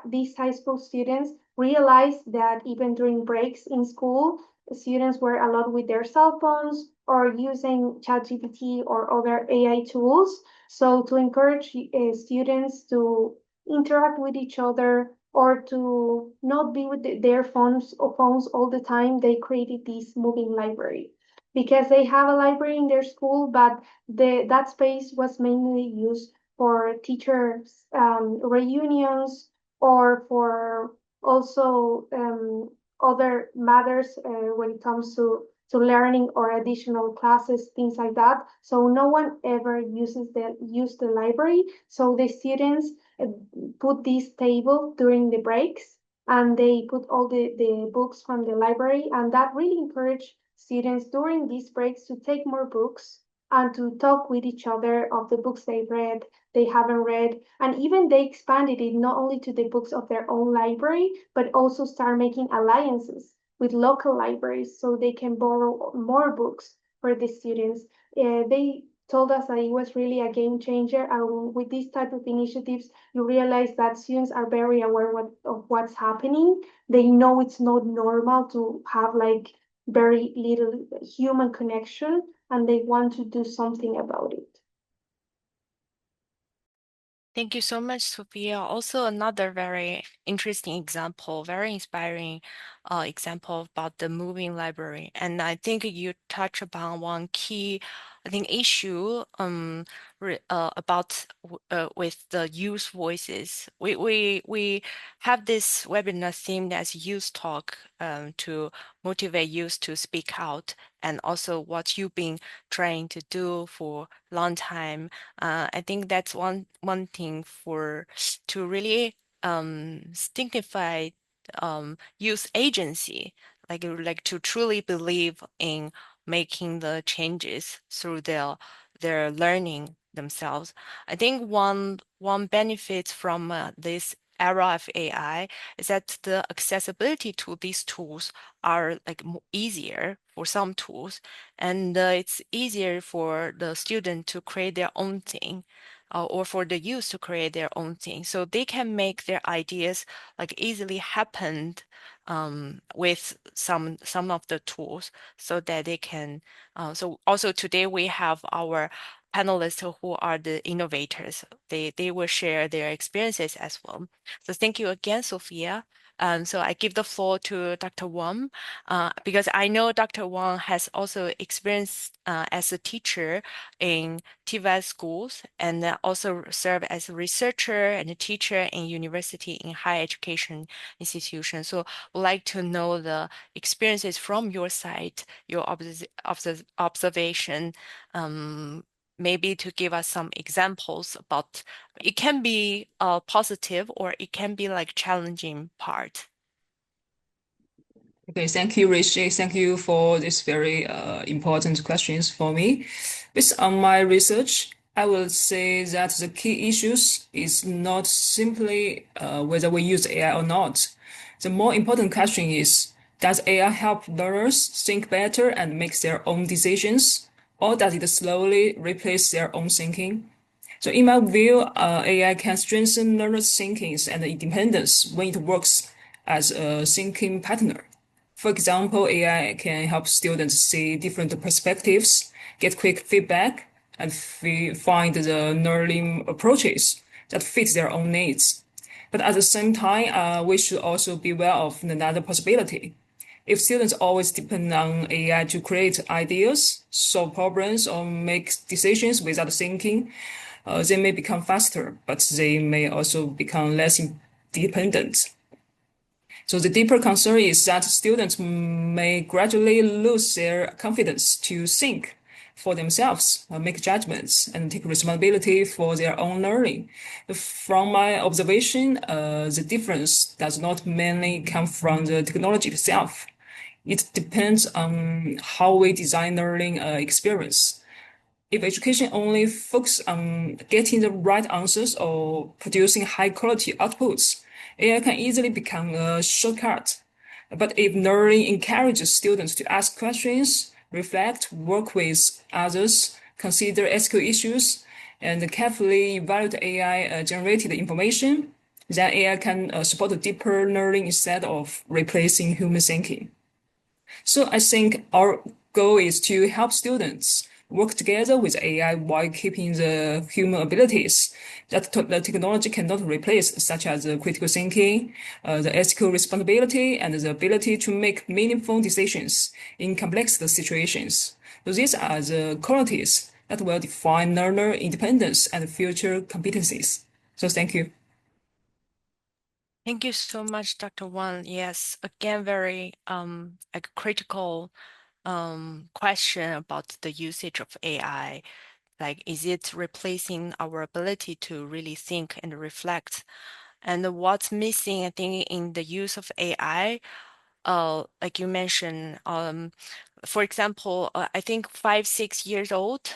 F: These high school students realized that even during breaks in school, students were a lot with their cell phones or using ChatGPT or other AI tools. So to encourage students to interact with each other or to not be with their phones all the time, they created this moving library, because they have a library in their school, but that space was mainly used for teachers reunions, or for also other matters when it comes to learning or additional classes, things like that. So no one ever use the library. So the students put this table during the breaks, and they put all the books from the library, and that really encouraged students during these breaks to take more books and to talk with each other of the books they haven't read, and even they expanded it not only to the books of their own library, but also start making alliances with local libraries so they can borrow more books for the students. They told us that it was really a game changer, and with these type of initiatives, you realize that students are very aware of what's happening. They know it's not normal to have like very little human connection, and they want to do something about it.
A: Thank you so much, Sophia. Also, another very interesting example, very inspiring example about the moving library. And I think you touch upon one key, I think, issue about with the youth voices. We have this webinar themed as Youth Talk to motivate youth to speak out, and also what you've been trying to do for long time. I think that's one thing to really stigmatized youth agency, like to truly believe in making the changes through their learning themselves. I think one benefit from this era of AI is that the accessibility to these tools are like easier for some tools, and it's easier for the student to create their own thing, or for the youth to create their own thing, so they can make their ideas like easily happen with some of the tools, so that they can. So also today we have our panelists who are the innovators. They will share their experiences as well. So thank you again, Sophia. So I give the floor to Dr. Wang, because I know Dr. Wang has also experienced as a teacher in TVET schools, and also serve as a researcher and a teacher in university in higher education institutions. So would like to know the experiences from your side, your observation, maybe to give us some examples about, it can be positive or it can be like challenging part.
E: Okay, thank you, Rishi. Thank you for these very important questions for me. Based on my research, I will say that the key issues is not simply whether we use AI or not. The more important question is, does AI help learners think better and make their own decisions, or does it slowly replace their own thinking? So in my view, AI can strengthen learners' thinking and independence when it works as a thinking partner. For example, AI can help students see different perspectives, get quick feedback, and find the learning approaches that fit their own needs. But at the same time, we should also be aware of another possibility. If students always depend on AI to create ideas, solve problems, or make decisions without thinking, they may become faster, but they may also become less independent. So the deeper concern is that students may gradually lose their confidence to think for themselves, make judgments, and take responsibility for their own learning. From my observation, the difference does not mainly come from the technology itself. It depends on how we design learning experience. If education only focuses on getting the right answers or producing high quality outputs, AI can easily become a shortcut. But if learning encourages students to ask questions, reflect, work with others, consider ethical issues, and carefully evaluate AI generated information, then AI can support deeper learning instead of replacing human thinking. So I think our goal is to help students work together with AI while keeping the human abilities that the technology cannot replace, such as critical thinking, the ethical responsibility, and the ability to make meaningful decisions in complex situations. So these are the qualities that will define learner independence and future competencies. So thank you.
A: Thank you so much, Dr. Wang. Yes, again, very a critical question about the usage of AI. Like, is it replacing our ability to really think and reflect? And what's missing, I think, in the use of AI, like you mentioned, for example, I think 5, 6 years old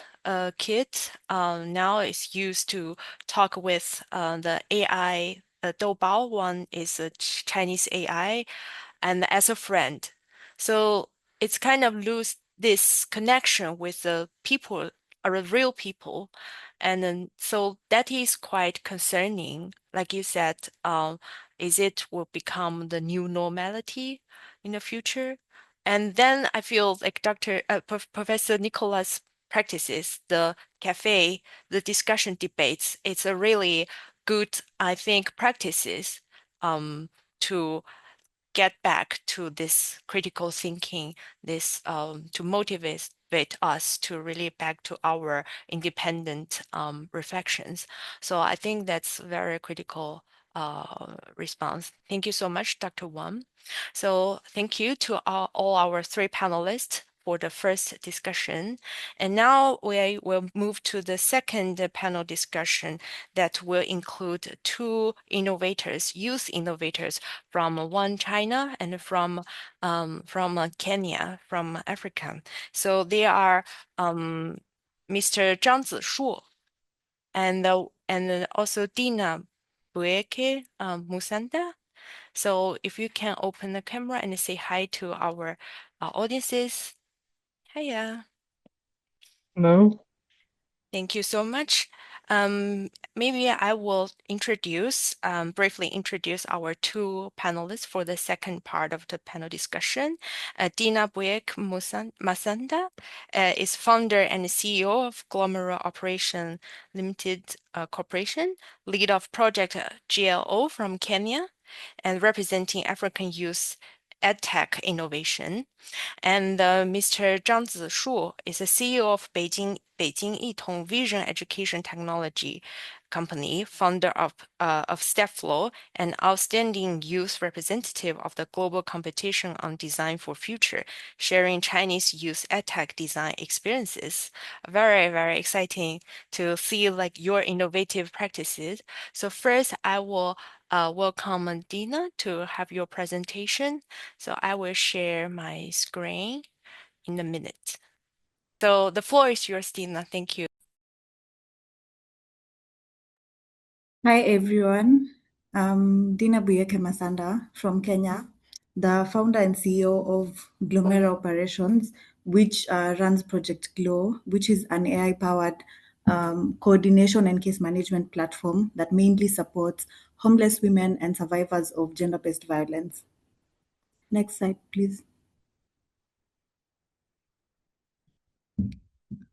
A: kid now is used to talk with the AI. Doubao one is a Chinese AI, and as a friend. So it's kind of lose this connection with the people or the real people. And then so that is quite concerning. Like you said, is it will become the new normality in the future? And then I feel like Professor Nicholas practices the cafe, the discussion debates. It's a really good, I think, practices to get back to this critical thinking, this to motivate us to really back to our independent reflections. So I think that's very critical response. Thank you so much, Dr. Wang. So thank you to all our three panelists for the first discussion. And now we will move to the second panel discussion that will include two innovators, youth innovators from one China and from Kenya, from Africa. So they are Mr. Zhang Zishu and also Dina Bueke Musanda. So if you can open the camera and say hi to our audiences. Hiya.
H: Hello.
A: Thank you so much. Maybe I will briefly introduce our two panelists for the second part of the panel discussion. Dina Buek Masanda is founder and CEO of Glomera Operation Limited Corporation, lead of project GLO from Kenya, and representing African youth EdTech innovation. And Mr. Zhang Zishu is the CEO of Beijing Yitong Vision Education Technology Company, founder of StepFlow, and outstanding youth representative of the global competition on design for future, sharing Chinese youth edtech design experiences. Very, very exciting to see like your innovative practices. So first, I will welcome Dina to have your presentation. So I will share my screen in a minute. So the floor is yours, Dina. Thank you.
I: Hi everyone, I'm Dina Buyeke Masanda from Kenya, the founder and CEO of Glomera Operations, which runs Project Glow, which is an AI-powered coordination and case management platform that mainly supports homeless women and survivors of gender-based violence. Next slide, please.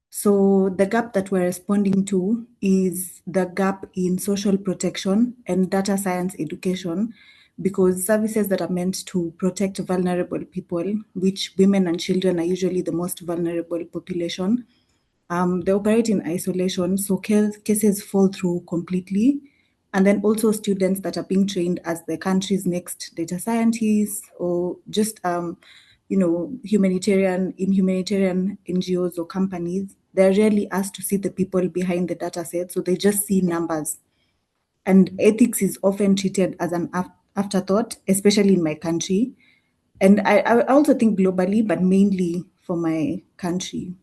I: So the gap that we're responding to is the gap in social protection and data science education, because services that are meant to protect vulnerable people, which women and children are usually the most vulnerable population, they operate in isolation, so cases fall through completely. And then also students that are being trained as the country's next data scientists, or just humanitarian NGOs or companies, they're rarely asked to see the people behind the data set, so they just see numbers. And ethics is often treated as an afterthought, especially in my country. And I also think globally, but mainly for my country.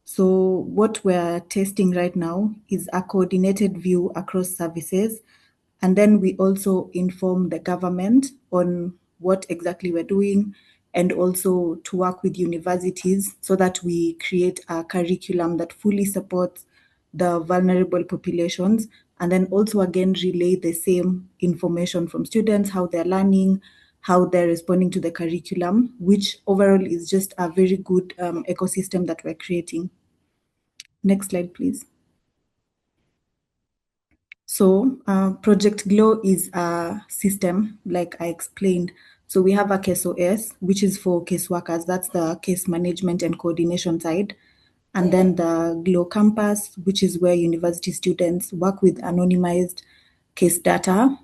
I: So what we're testing right now is a coordinated view across services. And then we also inform the government on what exactly we're doing, and also to work with universities so that we create a curriculum that fully supports the vulnerable populations, and then also again relay the same information from students, how they're learning, how they're responding to the curriculum, which overall is just a very good ecosystem that we're creating. Next slide, please. So Project Glow is a system, like I explained. So we have a KSOS, which is for caseworkers. That's the case management and coordination side. And then the Glow Campus, which is where university students work with anonymized case data,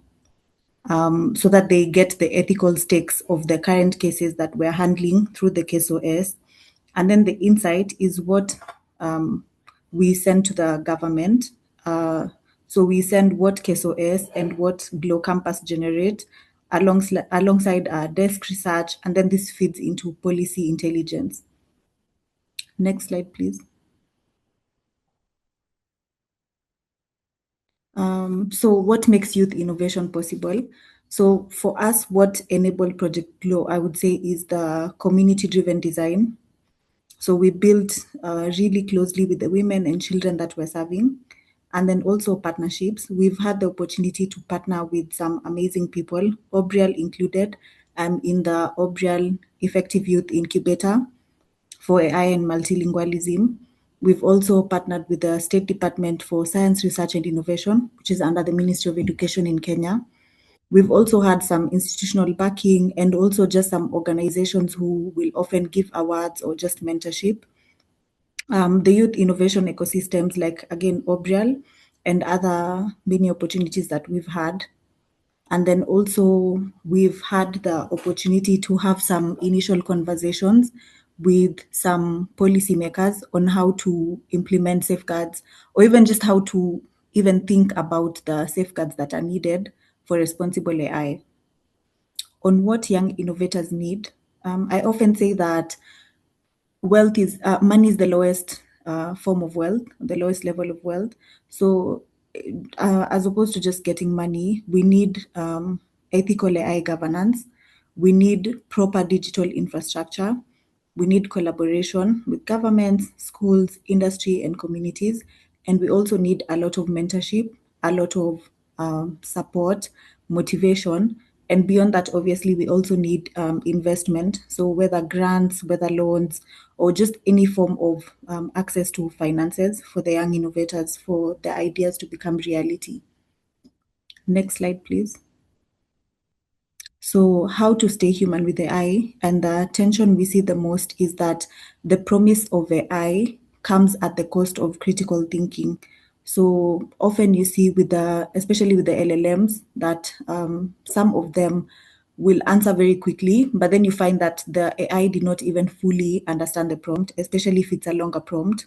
I: so that they get the ethical stakes of the current cases that we're handling through the KSOS. And then the insight is what we send to the government. So we send what KSOS and what Glow Campus generate alongside our desk research, and then this feeds into policy intelligence. Next slide, please. So what makes youth innovation possible? So for us, what enabled Project Glow, I would say, is the community-driven design. So we built really closely with the women and children that we're serving. And then also partnerships. We've had the opportunity to partner with some amazing people, Obriel included. I'm in the Obriel Effective Youth Incubator for AI and multilingualism. We've also partnered with the State Department for Science, Research and Innovation, which is under the Ministry of Education in Kenya. We've also had some institutional backing, and also just some organizations who will often give awards or just mentorship. The youth innovation ecosystems, like again, Obriel, and other many opportunities that we've had. And then also we've had the opportunity to have some initial conversations with some policymakers on how to implement safeguards, or even just how to even think about the safeguards that are needed for responsible AI. On what young innovators need, I often say that money is the lowest form of wealth, the lowest level of wealth. So as opposed to just getting money, we need ethical AI governance, we need proper digital infrastructure, we need collaboration with governments, schools, industry, and communities. And we also need a lot of mentorship, a lot of support, motivation. And beyond that, obviously, we also need investment. So whether grants, whether loans, or just any form of access to finances for the young innovators, for the ideas to become reality. Next slide, please. So how to stay human with AI, and the tension we see the most is that the promise of AI comes at the cost of critical thinking. So often you see especially with the LLMs, that some of them will answer very quickly, but then you find that the AI did not even fully understand the prompt, especially if it's a longer prompt.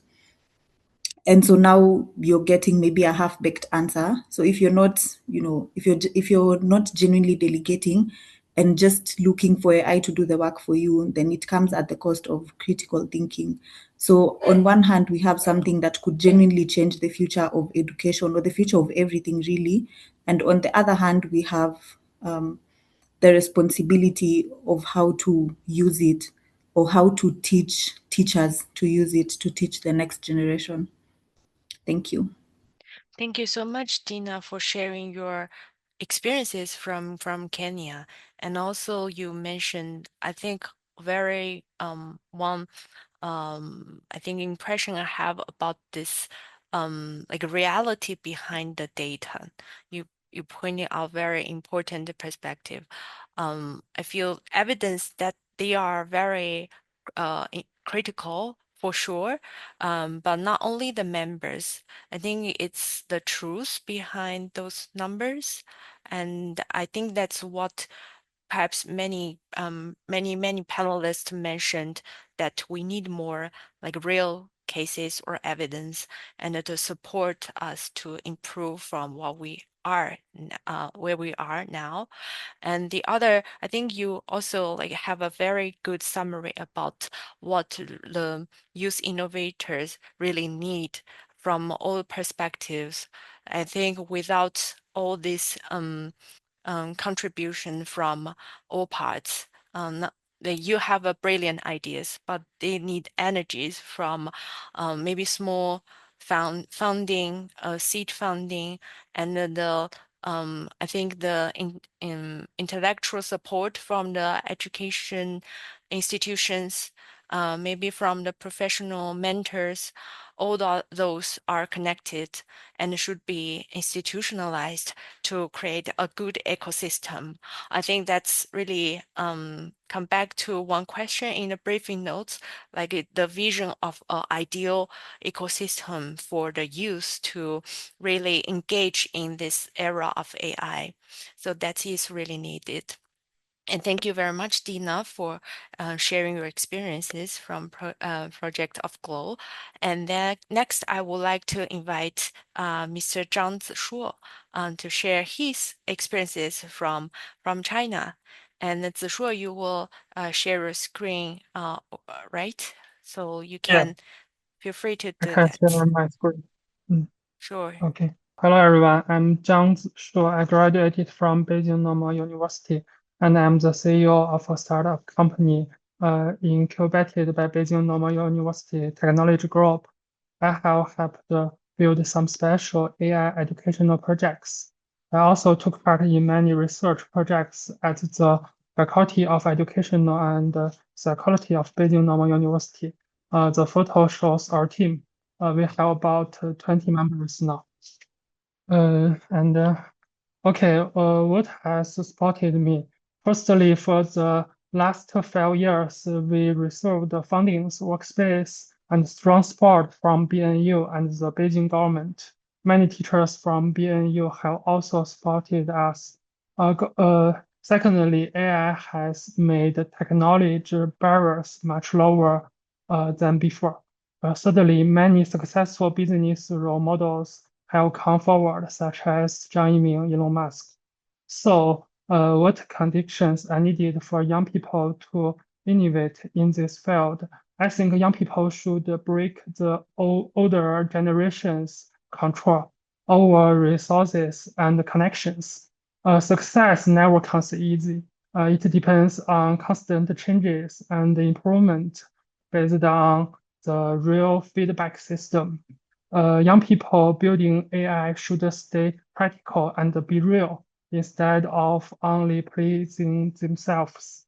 I: And so now you're getting maybe a half-baked answer. So if you're not, if you're not genuinely delegating and just looking for AI to do the work for you, then it comes at the cost of critical thinking. So on one hand, we have something that could genuinely change the future of education, or the future of everything really. And on the other hand, we have the responsibility of how to use it, or how to teach teachers to use it to teach the next generation. Thank you.
A: Thank you so much, Dina, for sharing your experiences from Kenya. And also you mentioned, I think, very one I think impression I have about this like reality behind the data. You pointed out very important perspective. I feel evidence that they are very critical for sure, but not only the members. I think it's the truth behind those numbers, and I think that's what perhaps many panelists mentioned, that we need more like real cases or evidence and to support us to improve from what we are where we are now. And the other, I think you also like have a very good summary about what the youth innovators really need from all perspectives. I think without all this contribution from all parts. You have a brilliant ideas, but they need energies from maybe small funding, seed funding, and the I think the intellectual support from the education institutions, maybe from the professional mentors. All those are connected and should be institutionalized to create a good ecosystem. I think that's really come back to one question in the briefing notes, like the vision of an ideal ecosystem for the youth to really engage in this era of AI. So that is really needed. And thank you very much, Dina, for sharing your experiences from Project of Glow. And then next, I would like to invite Mr. Zhang Zishuo to share his experiences from China. And Zishuo, you will share your screen, right? So you
H: Yeah,
A: can feel free to
H: I
A: do
H: can share
A: that.
H: my screen. Mm,
A: Sure.
H: okay. Hello, everyone. I'm Zhang Zishuo. I graduated from Beijing Normal University, and I'm the CEO of a startup company incubated by Beijing Normal University Technology Group. I have helped build some special AI educational projects. I also took part in many research projects at the Faculty of Educational and Psychology of Beijing Normal University. The photo shows our team. We have about 20 members now. Okay, what has spotted me? Firstly, for the last 5 years, we received fundings, workspace, and strong support from BNU and the Beijing government. Many teachers from BNU have also supported us. Secondly, AI has made technology barriers much lower than before. Thirdly, many successful business role models have come forward, such as Zhang Yiming, Elon Musk. So, what conditions are needed for young people to innovate in this field? I think young people should break the older generation's control over resources and connections. Success never comes easy. It depends on constant changes and improvement based on the real feedback system. Young people building AI should stay practical and be real instead of only pleasing themselves.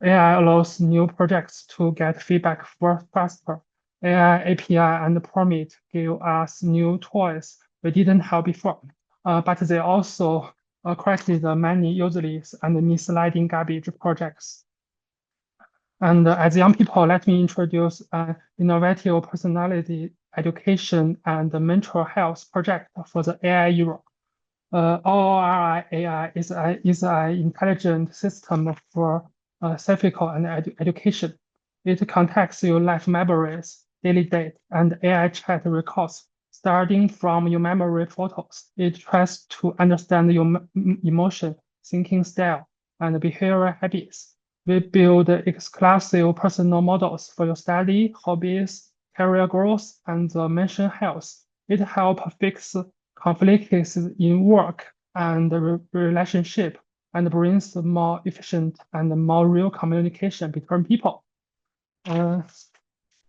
H: AI allows new projects to get feedback faster. AI API and Permit give us new tools we didn't have before, but they also created many useless and misleading garbage projects. And as young people, let me introduce an innovative personality education and mental health project for the AI era. ORI AI is an intelligent system for psychical and education. It contacts your life memories, daily date, and AI chat records. Starting from your memory photos, it tries to understand your emotion, thinking style, and behavioral habits. We build exclusive personal models for your study, hobbies, career growth, and mental health. It helps fix conflicts in work and relationship and brings more efficient and more real communication between people. In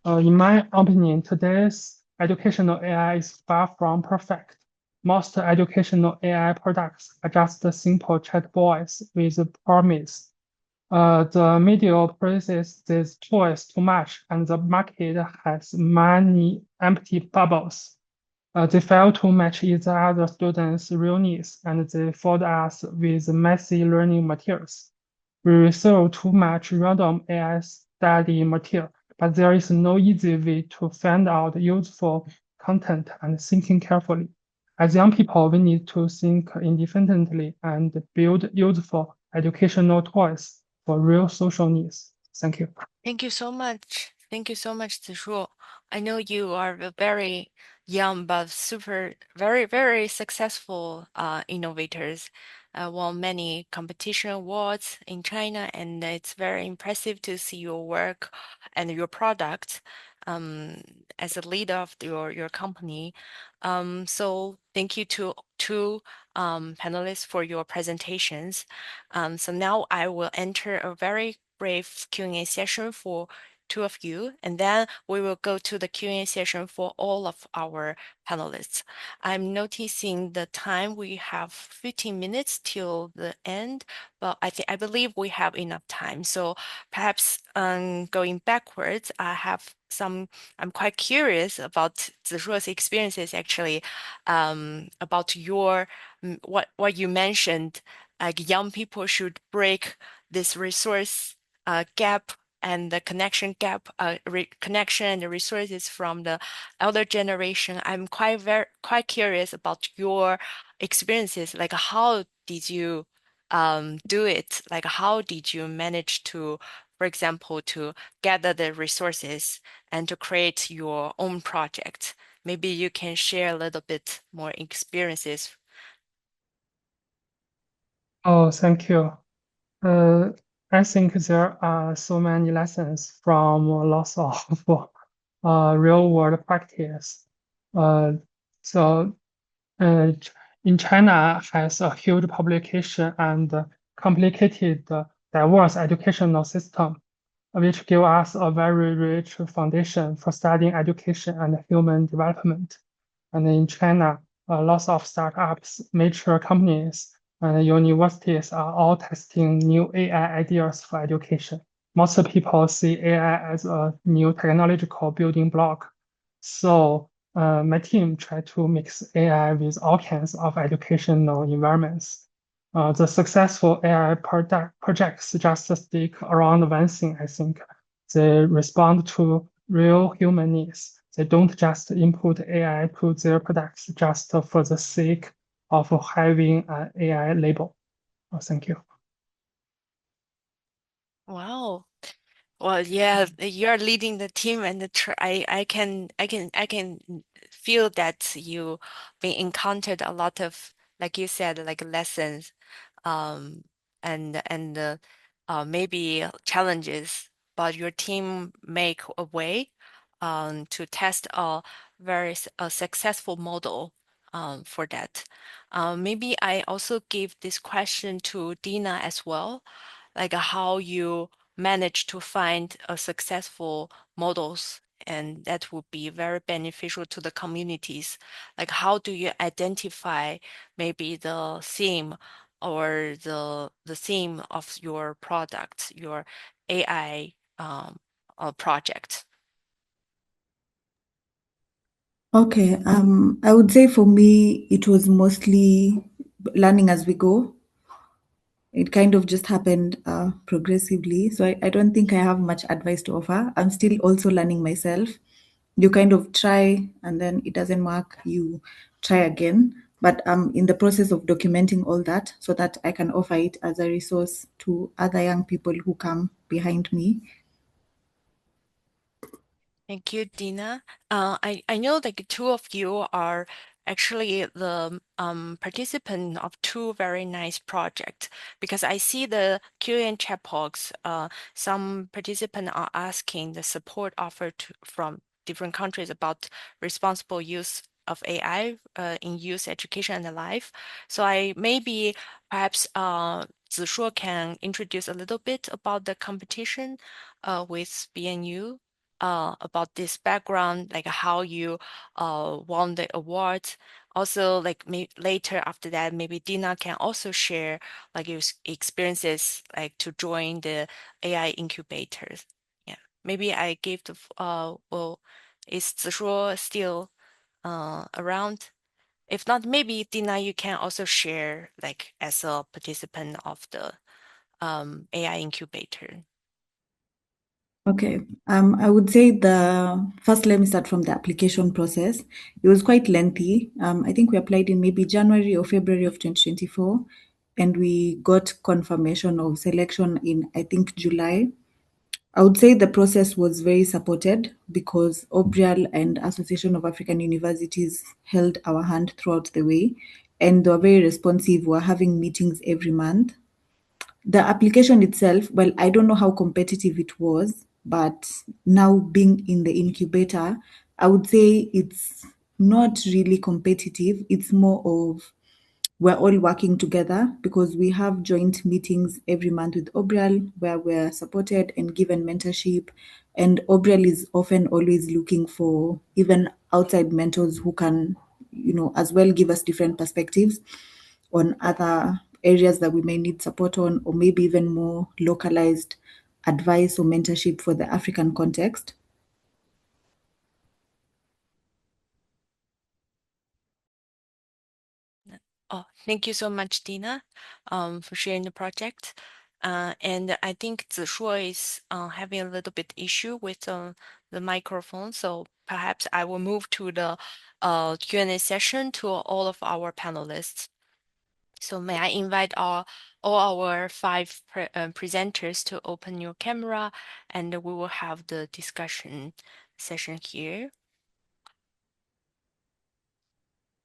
H: my opinion, today's educational AI is far from perfect. Most educational AI products are just simple chatbots with promise. The media praises these toys too much, and the market has many empty bubbles. They fail to match each other students' real needs, and they flood us with messy learning materials. We receive too much random AI study material, but there is no easy way to find out useful content and thinking carefully. As young people, we need to think independently and build useful educational toys for real social needs. Thank you.
A: Thank you so much. Thank you so much, Zishu. I know you are a very young but very successful innovators. Won many competition awards in China, and it's very impressive to see your work and your product as a leader of your company. So thank you to two panelists for your presentations. So now I will enter a very brief Q&A session for two of you, and then we will go to the Q&A session for all of our panelists. I'm noticing the time. We have 15 minutes till the end, but I believe we have enough time. So perhaps going backwards, I'm quite curious about Zishuo's experiences actually, about what you mentioned, like young people should break this resource gap and the connection gap, connection and the resources from the elder generation. I'm quite curious about your experiences. Like, how did you do it? Like, how did you manage to, for example, to gather the resources and to create your own project? Maybe you can share a little bit more experiences.
H: Oh, thank you. I think there are so many lessons from lots of real world practice. Uh, so in China has a huge population and complicated, diverse educational system, which give us a very rich foundation for studying education and human development. And in China, lots of startups, major companies, and universities are all testing new AI ideas for education. Most people see AI as a new technological building block. So my team tried to mix AI with all kinds of educational environments. The successful AI projects just stick around one thing, I think. They respond to real human needs. They don't just input AI to their products just for the sake of having an AI label. Thank you.
A: Wow. Well, yeah, you're leading the team, and I can feel that you been encountered a lot of, like you said, like lessons, um, and maybe challenges, but your team make a way, to test a a successful model, for that. Maybe I also give this question to Dina as well, like how you manage to find a successful models, and that would be very beneficial to the communities. Like, how do you identify maybe the theme or the theme of your product, your AI project?
I: Okay, I would say for me, it was mostly learning as we go. It kind of just happened progressively. So I don't think I have much advice to offer. I'm still also learning myself. You kind of try and then it doesn't work, you try again. But I'm in the process of documenting all that so that I can offer it as a resource to other young people who come behind me.
A: Thank you, Dina. I know like two of you are actually the participant of two very nice projects, because I see the Q&A chat box. Some participants are asking the support offered from different countries about responsible use of AI in youth education and life. So I maybe perhaps Zishuo can introduce a little bit about the competition with BNU. about this background, like how you won the awards. Also, like later after that, maybe Dina can also share like your experiences, like to join the AI incubators. Yeah, maybe I give the well, is Zishuo still around? If not, maybe Dina, you can also share like as a participant of the AI incubator.
I: Okay. I would say let me start from the application process. It was quite lengthy. I think we applied in maybe January or February of 2024, and we got confirmation of selection in, I think, July. I would say the process was very supported because OBRIAL and Association of African Universities held our hand throughout the way, and they were very responsive. We were having meetings every month. The application itself, well, I don't know how competitive it was, but now being in the incubator, I would say it's not really competitive. It's more of we're all working together because we have joint meetings every month with OBRIAL where we're supported and given mentorship. And OBRIAL is often always looking for even outside mentors who can, as well give us different perspectives on other areas that we may need support on, or maybe even more localized advice or mentorship for the African context.
A: Oh, thank you so much, Dina, for sharing the project. And I think Zishuo is having a little bit issue with the microphone, so perhaps I will move to the Q&A session to all of our panelists. So may I invite all our five presenters to open your camera, and we will have the discussion session here.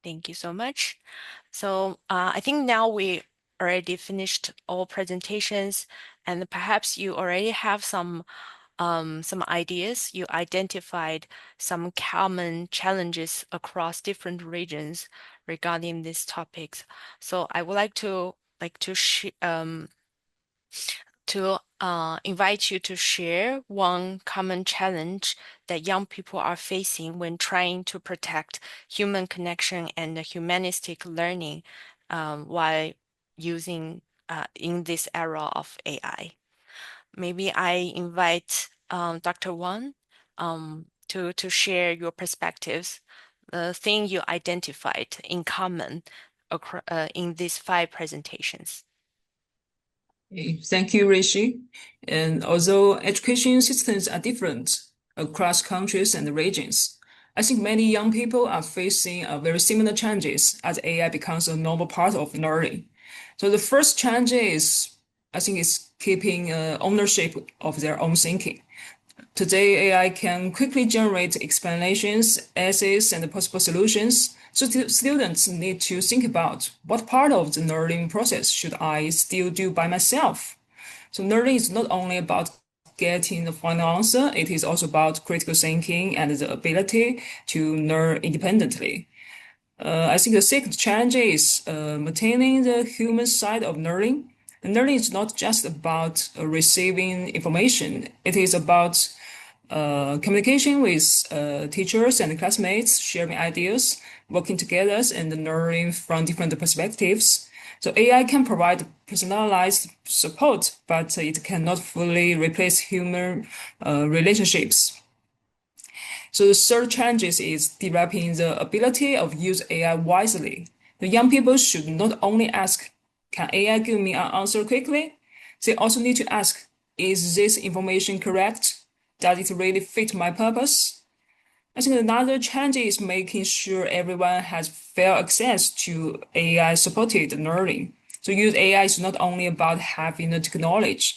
A: Thank you so much. So I think now we already finished all presentations, and perhaps you already have some ideas. You identified some common challenges across different regions regarding these topics. So I would like to invite you to share one common challenge that young people are facing when trying to protect human connection and humanistic learning while using in this era of AI. Maybe I invite Dr. Wang to share your perspectives, the thing you identified in common in these 5 presentations.
E: Thank you, Rishi. And although education systems are different across countries and regions, I think many young people are facing very similar challenges as AI becomes a normal part of learning. So the first challenge I think, is keeping ownership of their own thinking. Today, AI can quickly generate explanations, essays, and possible solutions. So students need to think about what part of the learning process should I still do by myself. So learning is not only about getting the final answer, it is also about critical thinking and the ability to learn independently. I think the second challenge is maintaining the human side of learning. And learning is not just about receiving information, it is about communication with teachers and classmates, sharing ideas, working together, and learning from different perspectives. So AI can provide personalized support, but it cannot fully replace human relationships. So the third challenge is developing the ability of use AI wisely. The young people should not only ask, can AI give me an answer quickly? They also need to ask, is this information correct? Does it really fit my purpose? I think another challenge is making sure everyone has fair access to AI-supported learning. So use AI is not only about having the technology,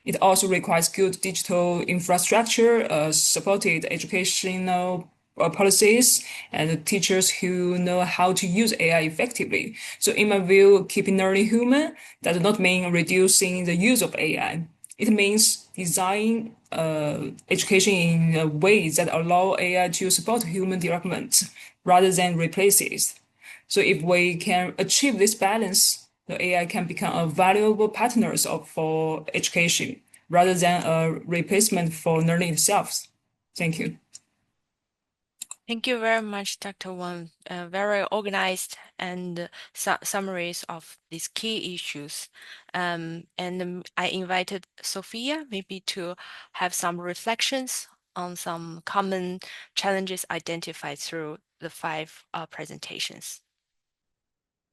E: it also requires good digital infrastructure, supported educational policies, and teachers who know how to use AI effectively. So in my view, keeping learning human does not mean reducing the use of AI. It means design education in ways that allow AI to support human development rather than replace it. So if we can achieve this balance, the AI can become a valuable partner for education rather than a replacement for learning itself. Thank you.
A: Thank you very much, Dr. Wang. Very organized and summaries of these key issues. And I invited Sophia maybe to have some reflections on some common challenges identified through the 5 presentations.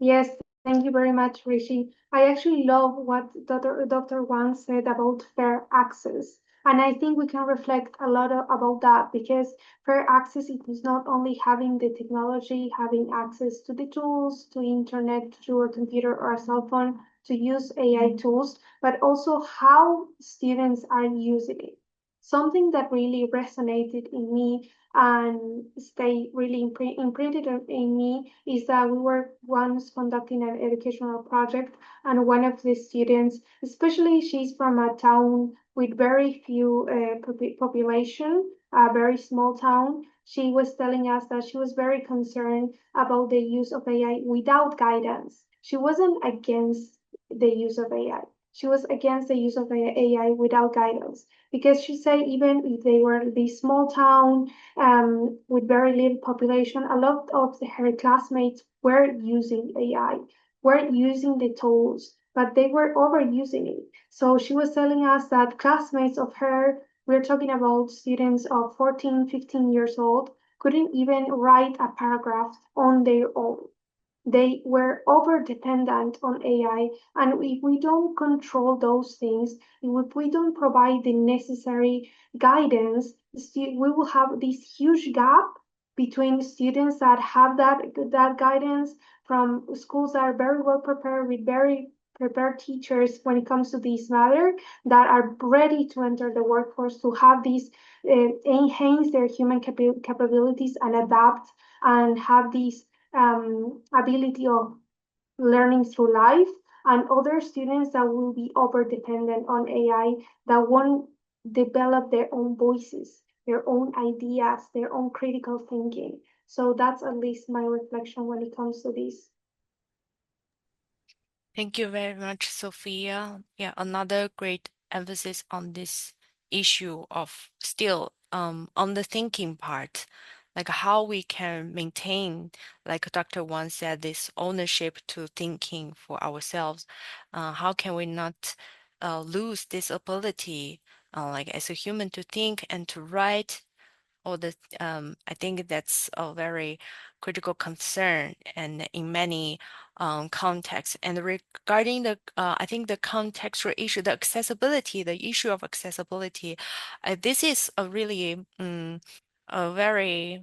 F: Yes, thank you very much, Rishi. I actually love what Dr. Wang said about fair access. And I think we can reflect a lot about that, because fair access is not only having the technology, having access to the tools, to internet, to a computer or a cell phone, to use AI tools, but also how students are using it. Something that really resonated in me and stay really imprinted in me is that we were once conducting an educational project, and one of the students, especially she's from a town with very few population, a very small town, she was telling us that she was very concerned about the use of AI without guidance. She wasn't against the use of AI. She was against the use of AI without guidance, because she said even if they were this small town with very little population, a lot of her classmates were using AI, were using the tools, but they were overusing it. So she was telling us that classmates of her, we're talking about students of 14, 15 years old, couldn't even write a paragraph on their own. They were over dependent on AI. And if we don't control those things, if we don't provide the necessary guidance, we will have this huge gap between students that have that guidance from schools that are very well prepared with very prepared teachers when it comes to this matter, that are ready to enter the workforce, to have these enhance their human capabilities and adapt and have these ability of learning through life, and other students that will be over dependent on AI, that won't develop their own voices, their own ideas, their own critical thinking. So that's at least my reflection when it comes to this.
A: Thank you very much, Sophia. Yeah, another great emphasis on this issue of still on the thinking part, like how we can maintain, like Dr. Wang said, this ownership to thinking for ourselves. How can we not lose this ability, like as a human, to think and to write? Or the I think that's a very critical concern, and in many contexts. And regarding the I think the contextual issue, the accessibility, the issue of accessibility, this is a really a very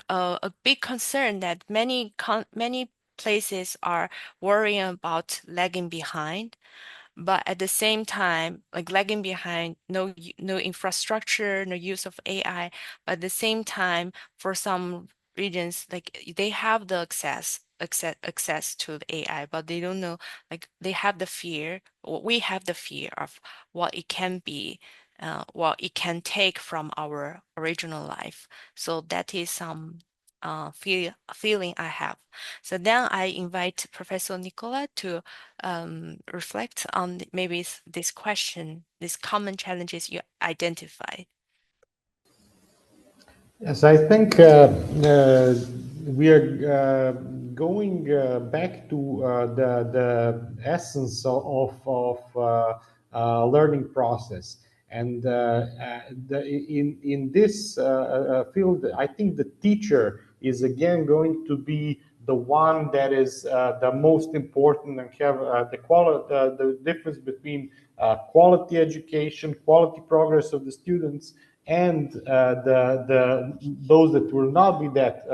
A: a big concern that many places are worrying about lagging behind, but at the same time, like lagging behind, no infrastructure, no use of AI. But at the same time, for some regions, like they have the access to the AI, but they don't know, like they have the fear, or we have the fear of what it can be, what it can take from our original life. So that is some feeling I have. So then I invite Professor Nicola to reflect on maybe this question, these common challenges you identify.
G: Yes, I think we are going back to the essence of learning process, and in this field, I think the teacher is again going to be the one that is the most important, and have the difference between quality education, quality progress of the students, and the those that will not be that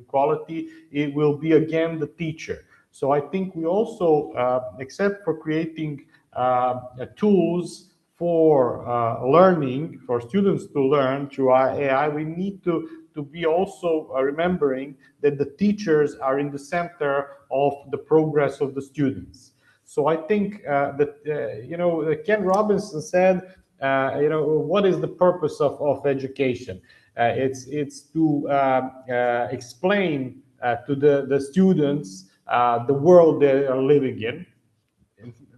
G: quality, it will be again the teacher. So I think we also, except for creating tools for learning, for students to learn through AI, we need to be also remembering that the teachers are in the center of the progress of the students. So I think that Ken Robinson said, what is the purpose of education? It's to explain to the students the world they are living in.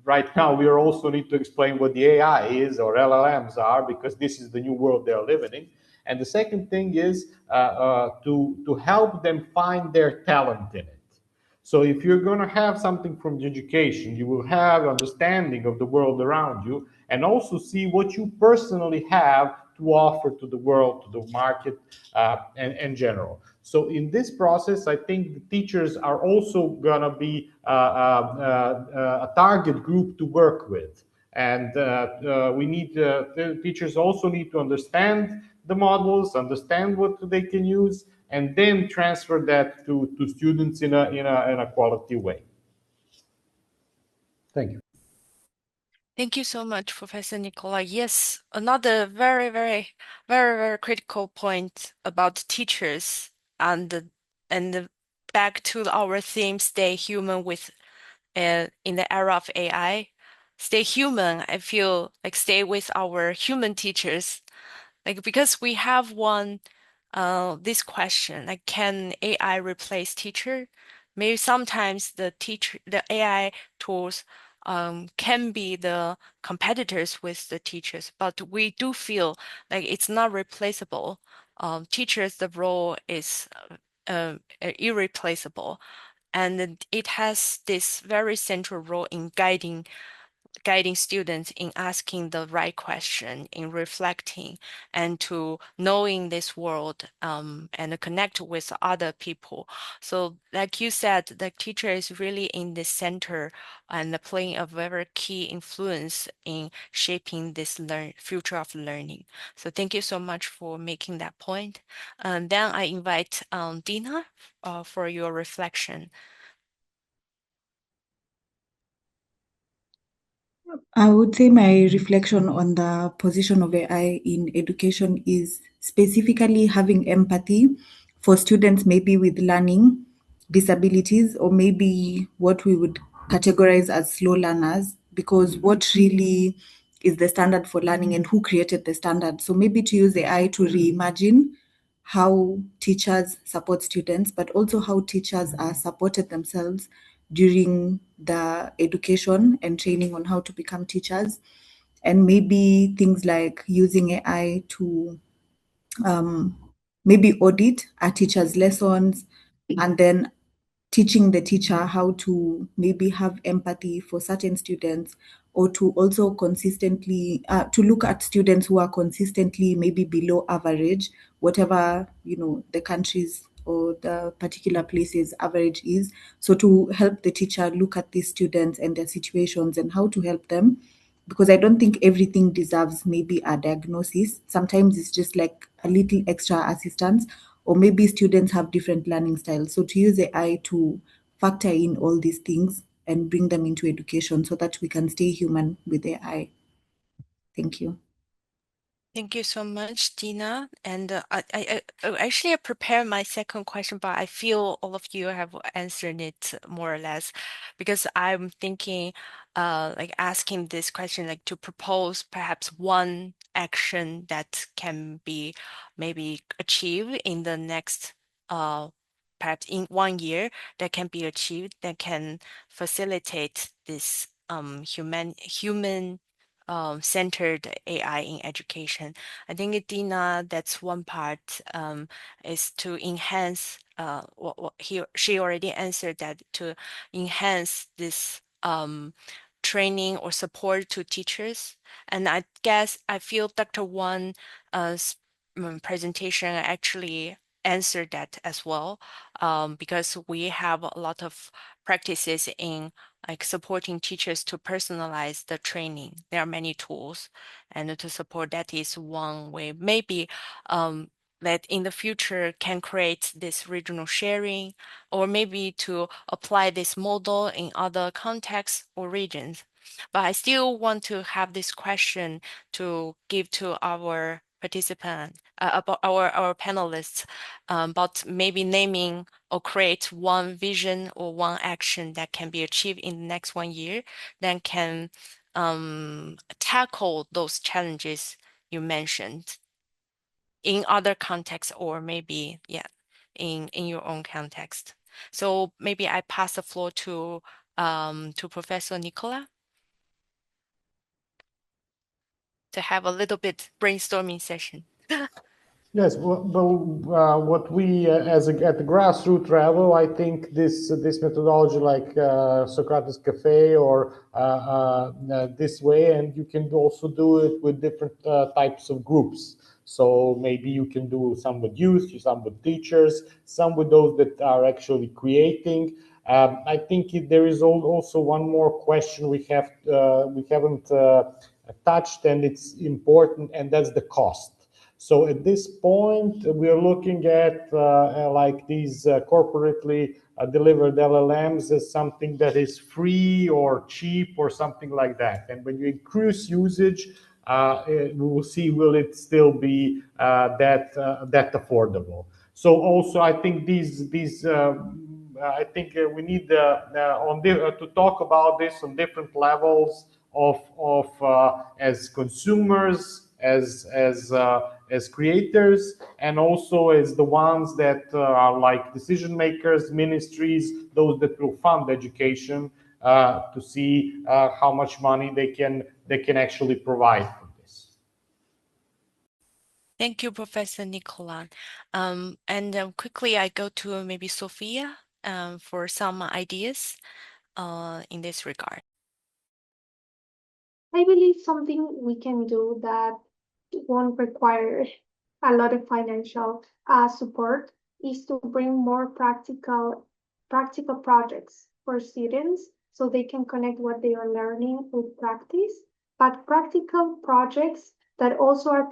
G: right now we also need to explain what the AI is or LLMs are, because this is the new world they're living in. And the second thing is to help them find their talent in it. So if you're going to have something from the education, you will have understanding of the world around you and also see what you personally have to offer to the world, to the market, and in general. So in this process, I think the teachers are also going to be a target group to work with. And we need the teachers also need to understand the models, understand what they can use, and then transfer that to students in a quality way. Thank you.
A: Thank you so much, Professor Nicola. Yes, another very critical point about teachers and back to our theme, stay human with in the era of AI. Stay human, I feel like stay with our human teachers. Like because we have this question, like can AI replace teacher? Maybe sometimes the AI tools can be the competitors with the teachers, but we do feel like it's not replaceable. Teachers, the role is irreplaceable, and it has this very central role in guiding students in asking the right question, in reflecting, and to knowing this world and connect with other people. So, like you said, the teacher is really in the center and playing a very key influence in shaping this future of learning. So, thank you so much for making that point. And then I invite Dina for your reflection.
I: I would say my reflection on the position of AI in education is specifically having empathy for students, maybe with learning disabilities, or maybe what we would categorize as slow learners, because what really is the standard for learning and who created the standard. So maybe to use AI to reimagine how teachers support students, but also how teachers are supported themselves during the education and training on how to become teachers. And maybe things like using AI to maybe audit a teacher's lessons, and then teaching the teacher how to maybe have empathy for certain students, or to also consistently to look at students who are consistently maybe below average, whatever the country's or the particular place's average is. So to help the teacher look at these students and their situations and how to help them, because I don't think everything deserves maybe a diagnosis. Sometimes it's just like a little extra assistance, or maybe students have different learning styles. So to use AI to factor in all these things and bring them into education so that we can stay human with AI. Thank you.
A: Thank you so much, Dina. And actually I prepared my second question, but I feel all of you have answered it more or less, because I'm thinking, like asking this question, like to propose perhaps one action that can be maybe achieved in the next, perhaps in 1 year, that can be achieved, that can facilitate this human centered AI in education. I think, Dina, that's one part, is to enhance she already answered that, to enhance this training or support to teachers. And I guess I feel Dr. Wang presentation actually answered that as well, because we have a lot of practices in like supporting teachers to personalize the training. There are many tools, and to support that is one way. Maybe that in the future can create this regional sharing, or maybe to apply this model in other contexts or regions. But I still want to have this question to give to our participant, about our panelists, about maybe naming or create one vision or one action that can be achieved in the next 1 year, that can tackle those challenges you mentioned in other contexts, or maybe, yeah, in your own context. So maybe I pass the floor to Professor Nicola. to have a little bit brainstorming session.
G: Yes, what we at the grassroots level, I think this methodology like Socrates Cafe or this way, and you can also do it with different types of groups. So maybe you can do some with youth, some with teachers, some with those that are actually creating. I think there is also one more question we haven't touched, and it's important, and that's the cost. So at this point, we are looking at like these corporately delivered LLMs as something that is free or cheap or something like that. And when you increase usage, we will see will it still be that affordable. So also, I think I think we need to talk about this on different levels of as consumers, as creators, and also as the ones that are like decision makers, ministries, those that will fund education, to see how much money they can actually provide for this.
A: Thank you, Professor Nicola. And quickly, I go to maybe Sophia for some ideas in this regard.
F: I believe something we can do that won't require a lot of financial support is to bring more practical projects for students so they can connect what they are learning with practice, but practical projects that also are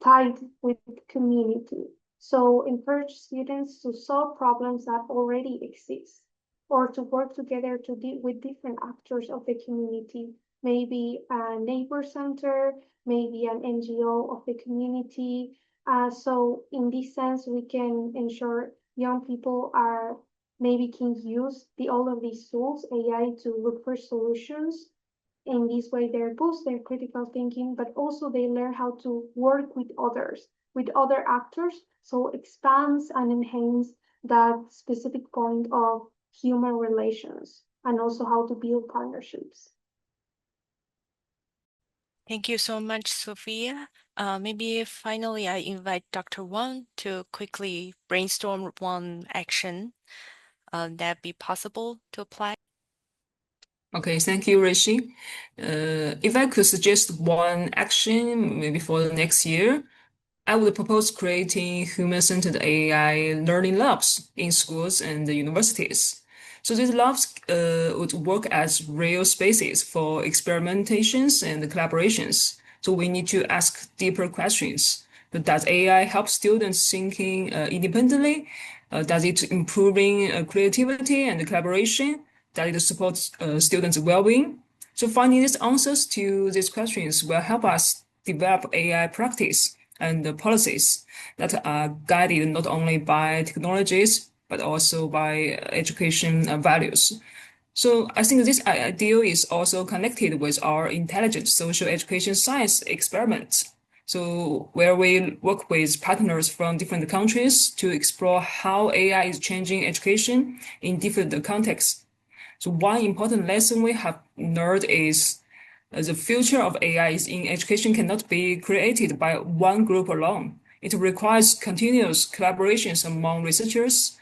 F: tied with community. So encourage students to solve problems that already exist or to work together to deal with different actors of the community, maybe a neighbor center, maybe an NGO of the community. So in this sense, we can ensure young people are maybe can use all of these tools, AI, to look for solutions. In this way, they boost their critical thinking, but also they learn how to work with others, with other actors. So expands and enhance that specific point of human relations and also how to build partnerships.
A: Thank you so much, Sophia. Maybe finally, I invite Dr. Wang to quickly brainstorm one action that be possible to apply.
E: Okay, thank you, Rishi. If I could suggest one action maybe for the next year, I would propose creating human-centered AI learning labs in schools and universities. So these labs would work as real spaces for experimentations and collaborations. So we need to ask deeper questions. But does AI help students thinking independently? Does it improving creativity and collaboration? Does it support students' well-being? So finding these answers to these questions will help us develop AI practice and the policies that are guided not only by technologies but also by education values. So I think this ideal is also connected with our intelligent social education science experiments. So where we work with partners from different countries to explore how AI is changing education in different contexts. So one important lesson we have learned is the future of AI in education cannot be created by one group alone. It requires continuous collaborations among researchers,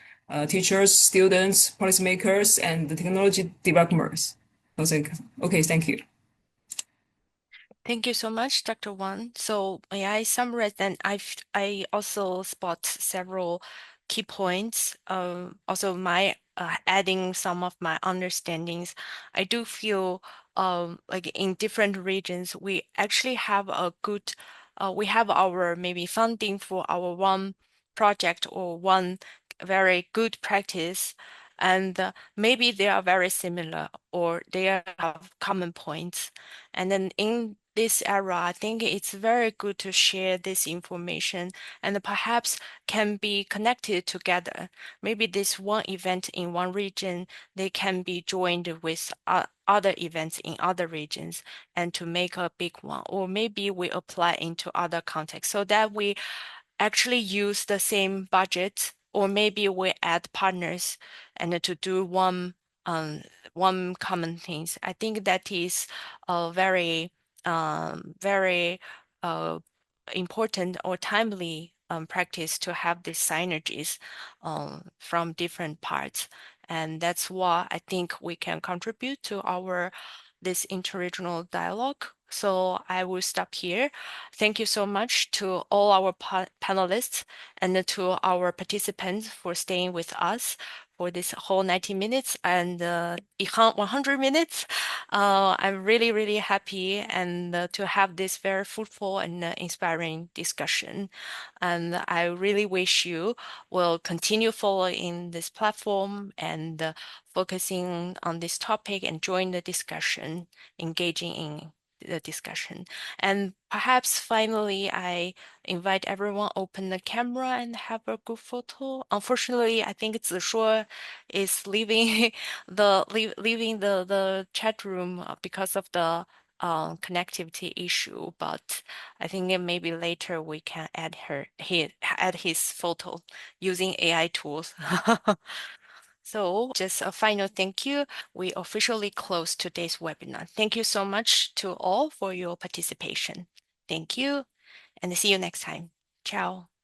E: teachers, students, policymakers, and the technology developers. Okay, thank you.
A: Thank you so much, Dr. Wang. So may I summarize then? I also spot several key points. Also my adding some of my understandings. I do feel like in different regions, we actually have a good, we have our maybe funding for our one project or one very good practice, and maybe they are very similar or they have common points. And then in this era, I think it's very good to share this information and perhaps can be connected together. Maybe this one event in one region, they can be joined with other events in other regions and to make a big one. Or maybe we apply into other contexts so that we actually use the same budget, or maybe we add partners and to do one common things. I think that is very very important or timely practice to have these synergies from different parts. And that's what I think we can contribute to our this interregional dialogue. So I will stop here. Thank you so much to all our panelists and to our participants for staying with us for this whole 90 minutes and 100 minutes. I'm really, really happy and to have this very fruitful and inspiring discussion. And I really wish you will continue following this platform and focusing on this topic and join the discussion, engaging in the discussion. And perhaps finally, I invite everyone open the camera and have a group photo. Unfortunately, I think Zishuo is leaving the chat room because of the connectivity issue, but I think maybe later we can add add his photo using AI tools. So just a final thank you. We officially close today's webinar. Thank you so much to all for your participation. Thank you and see you next time. Ciao.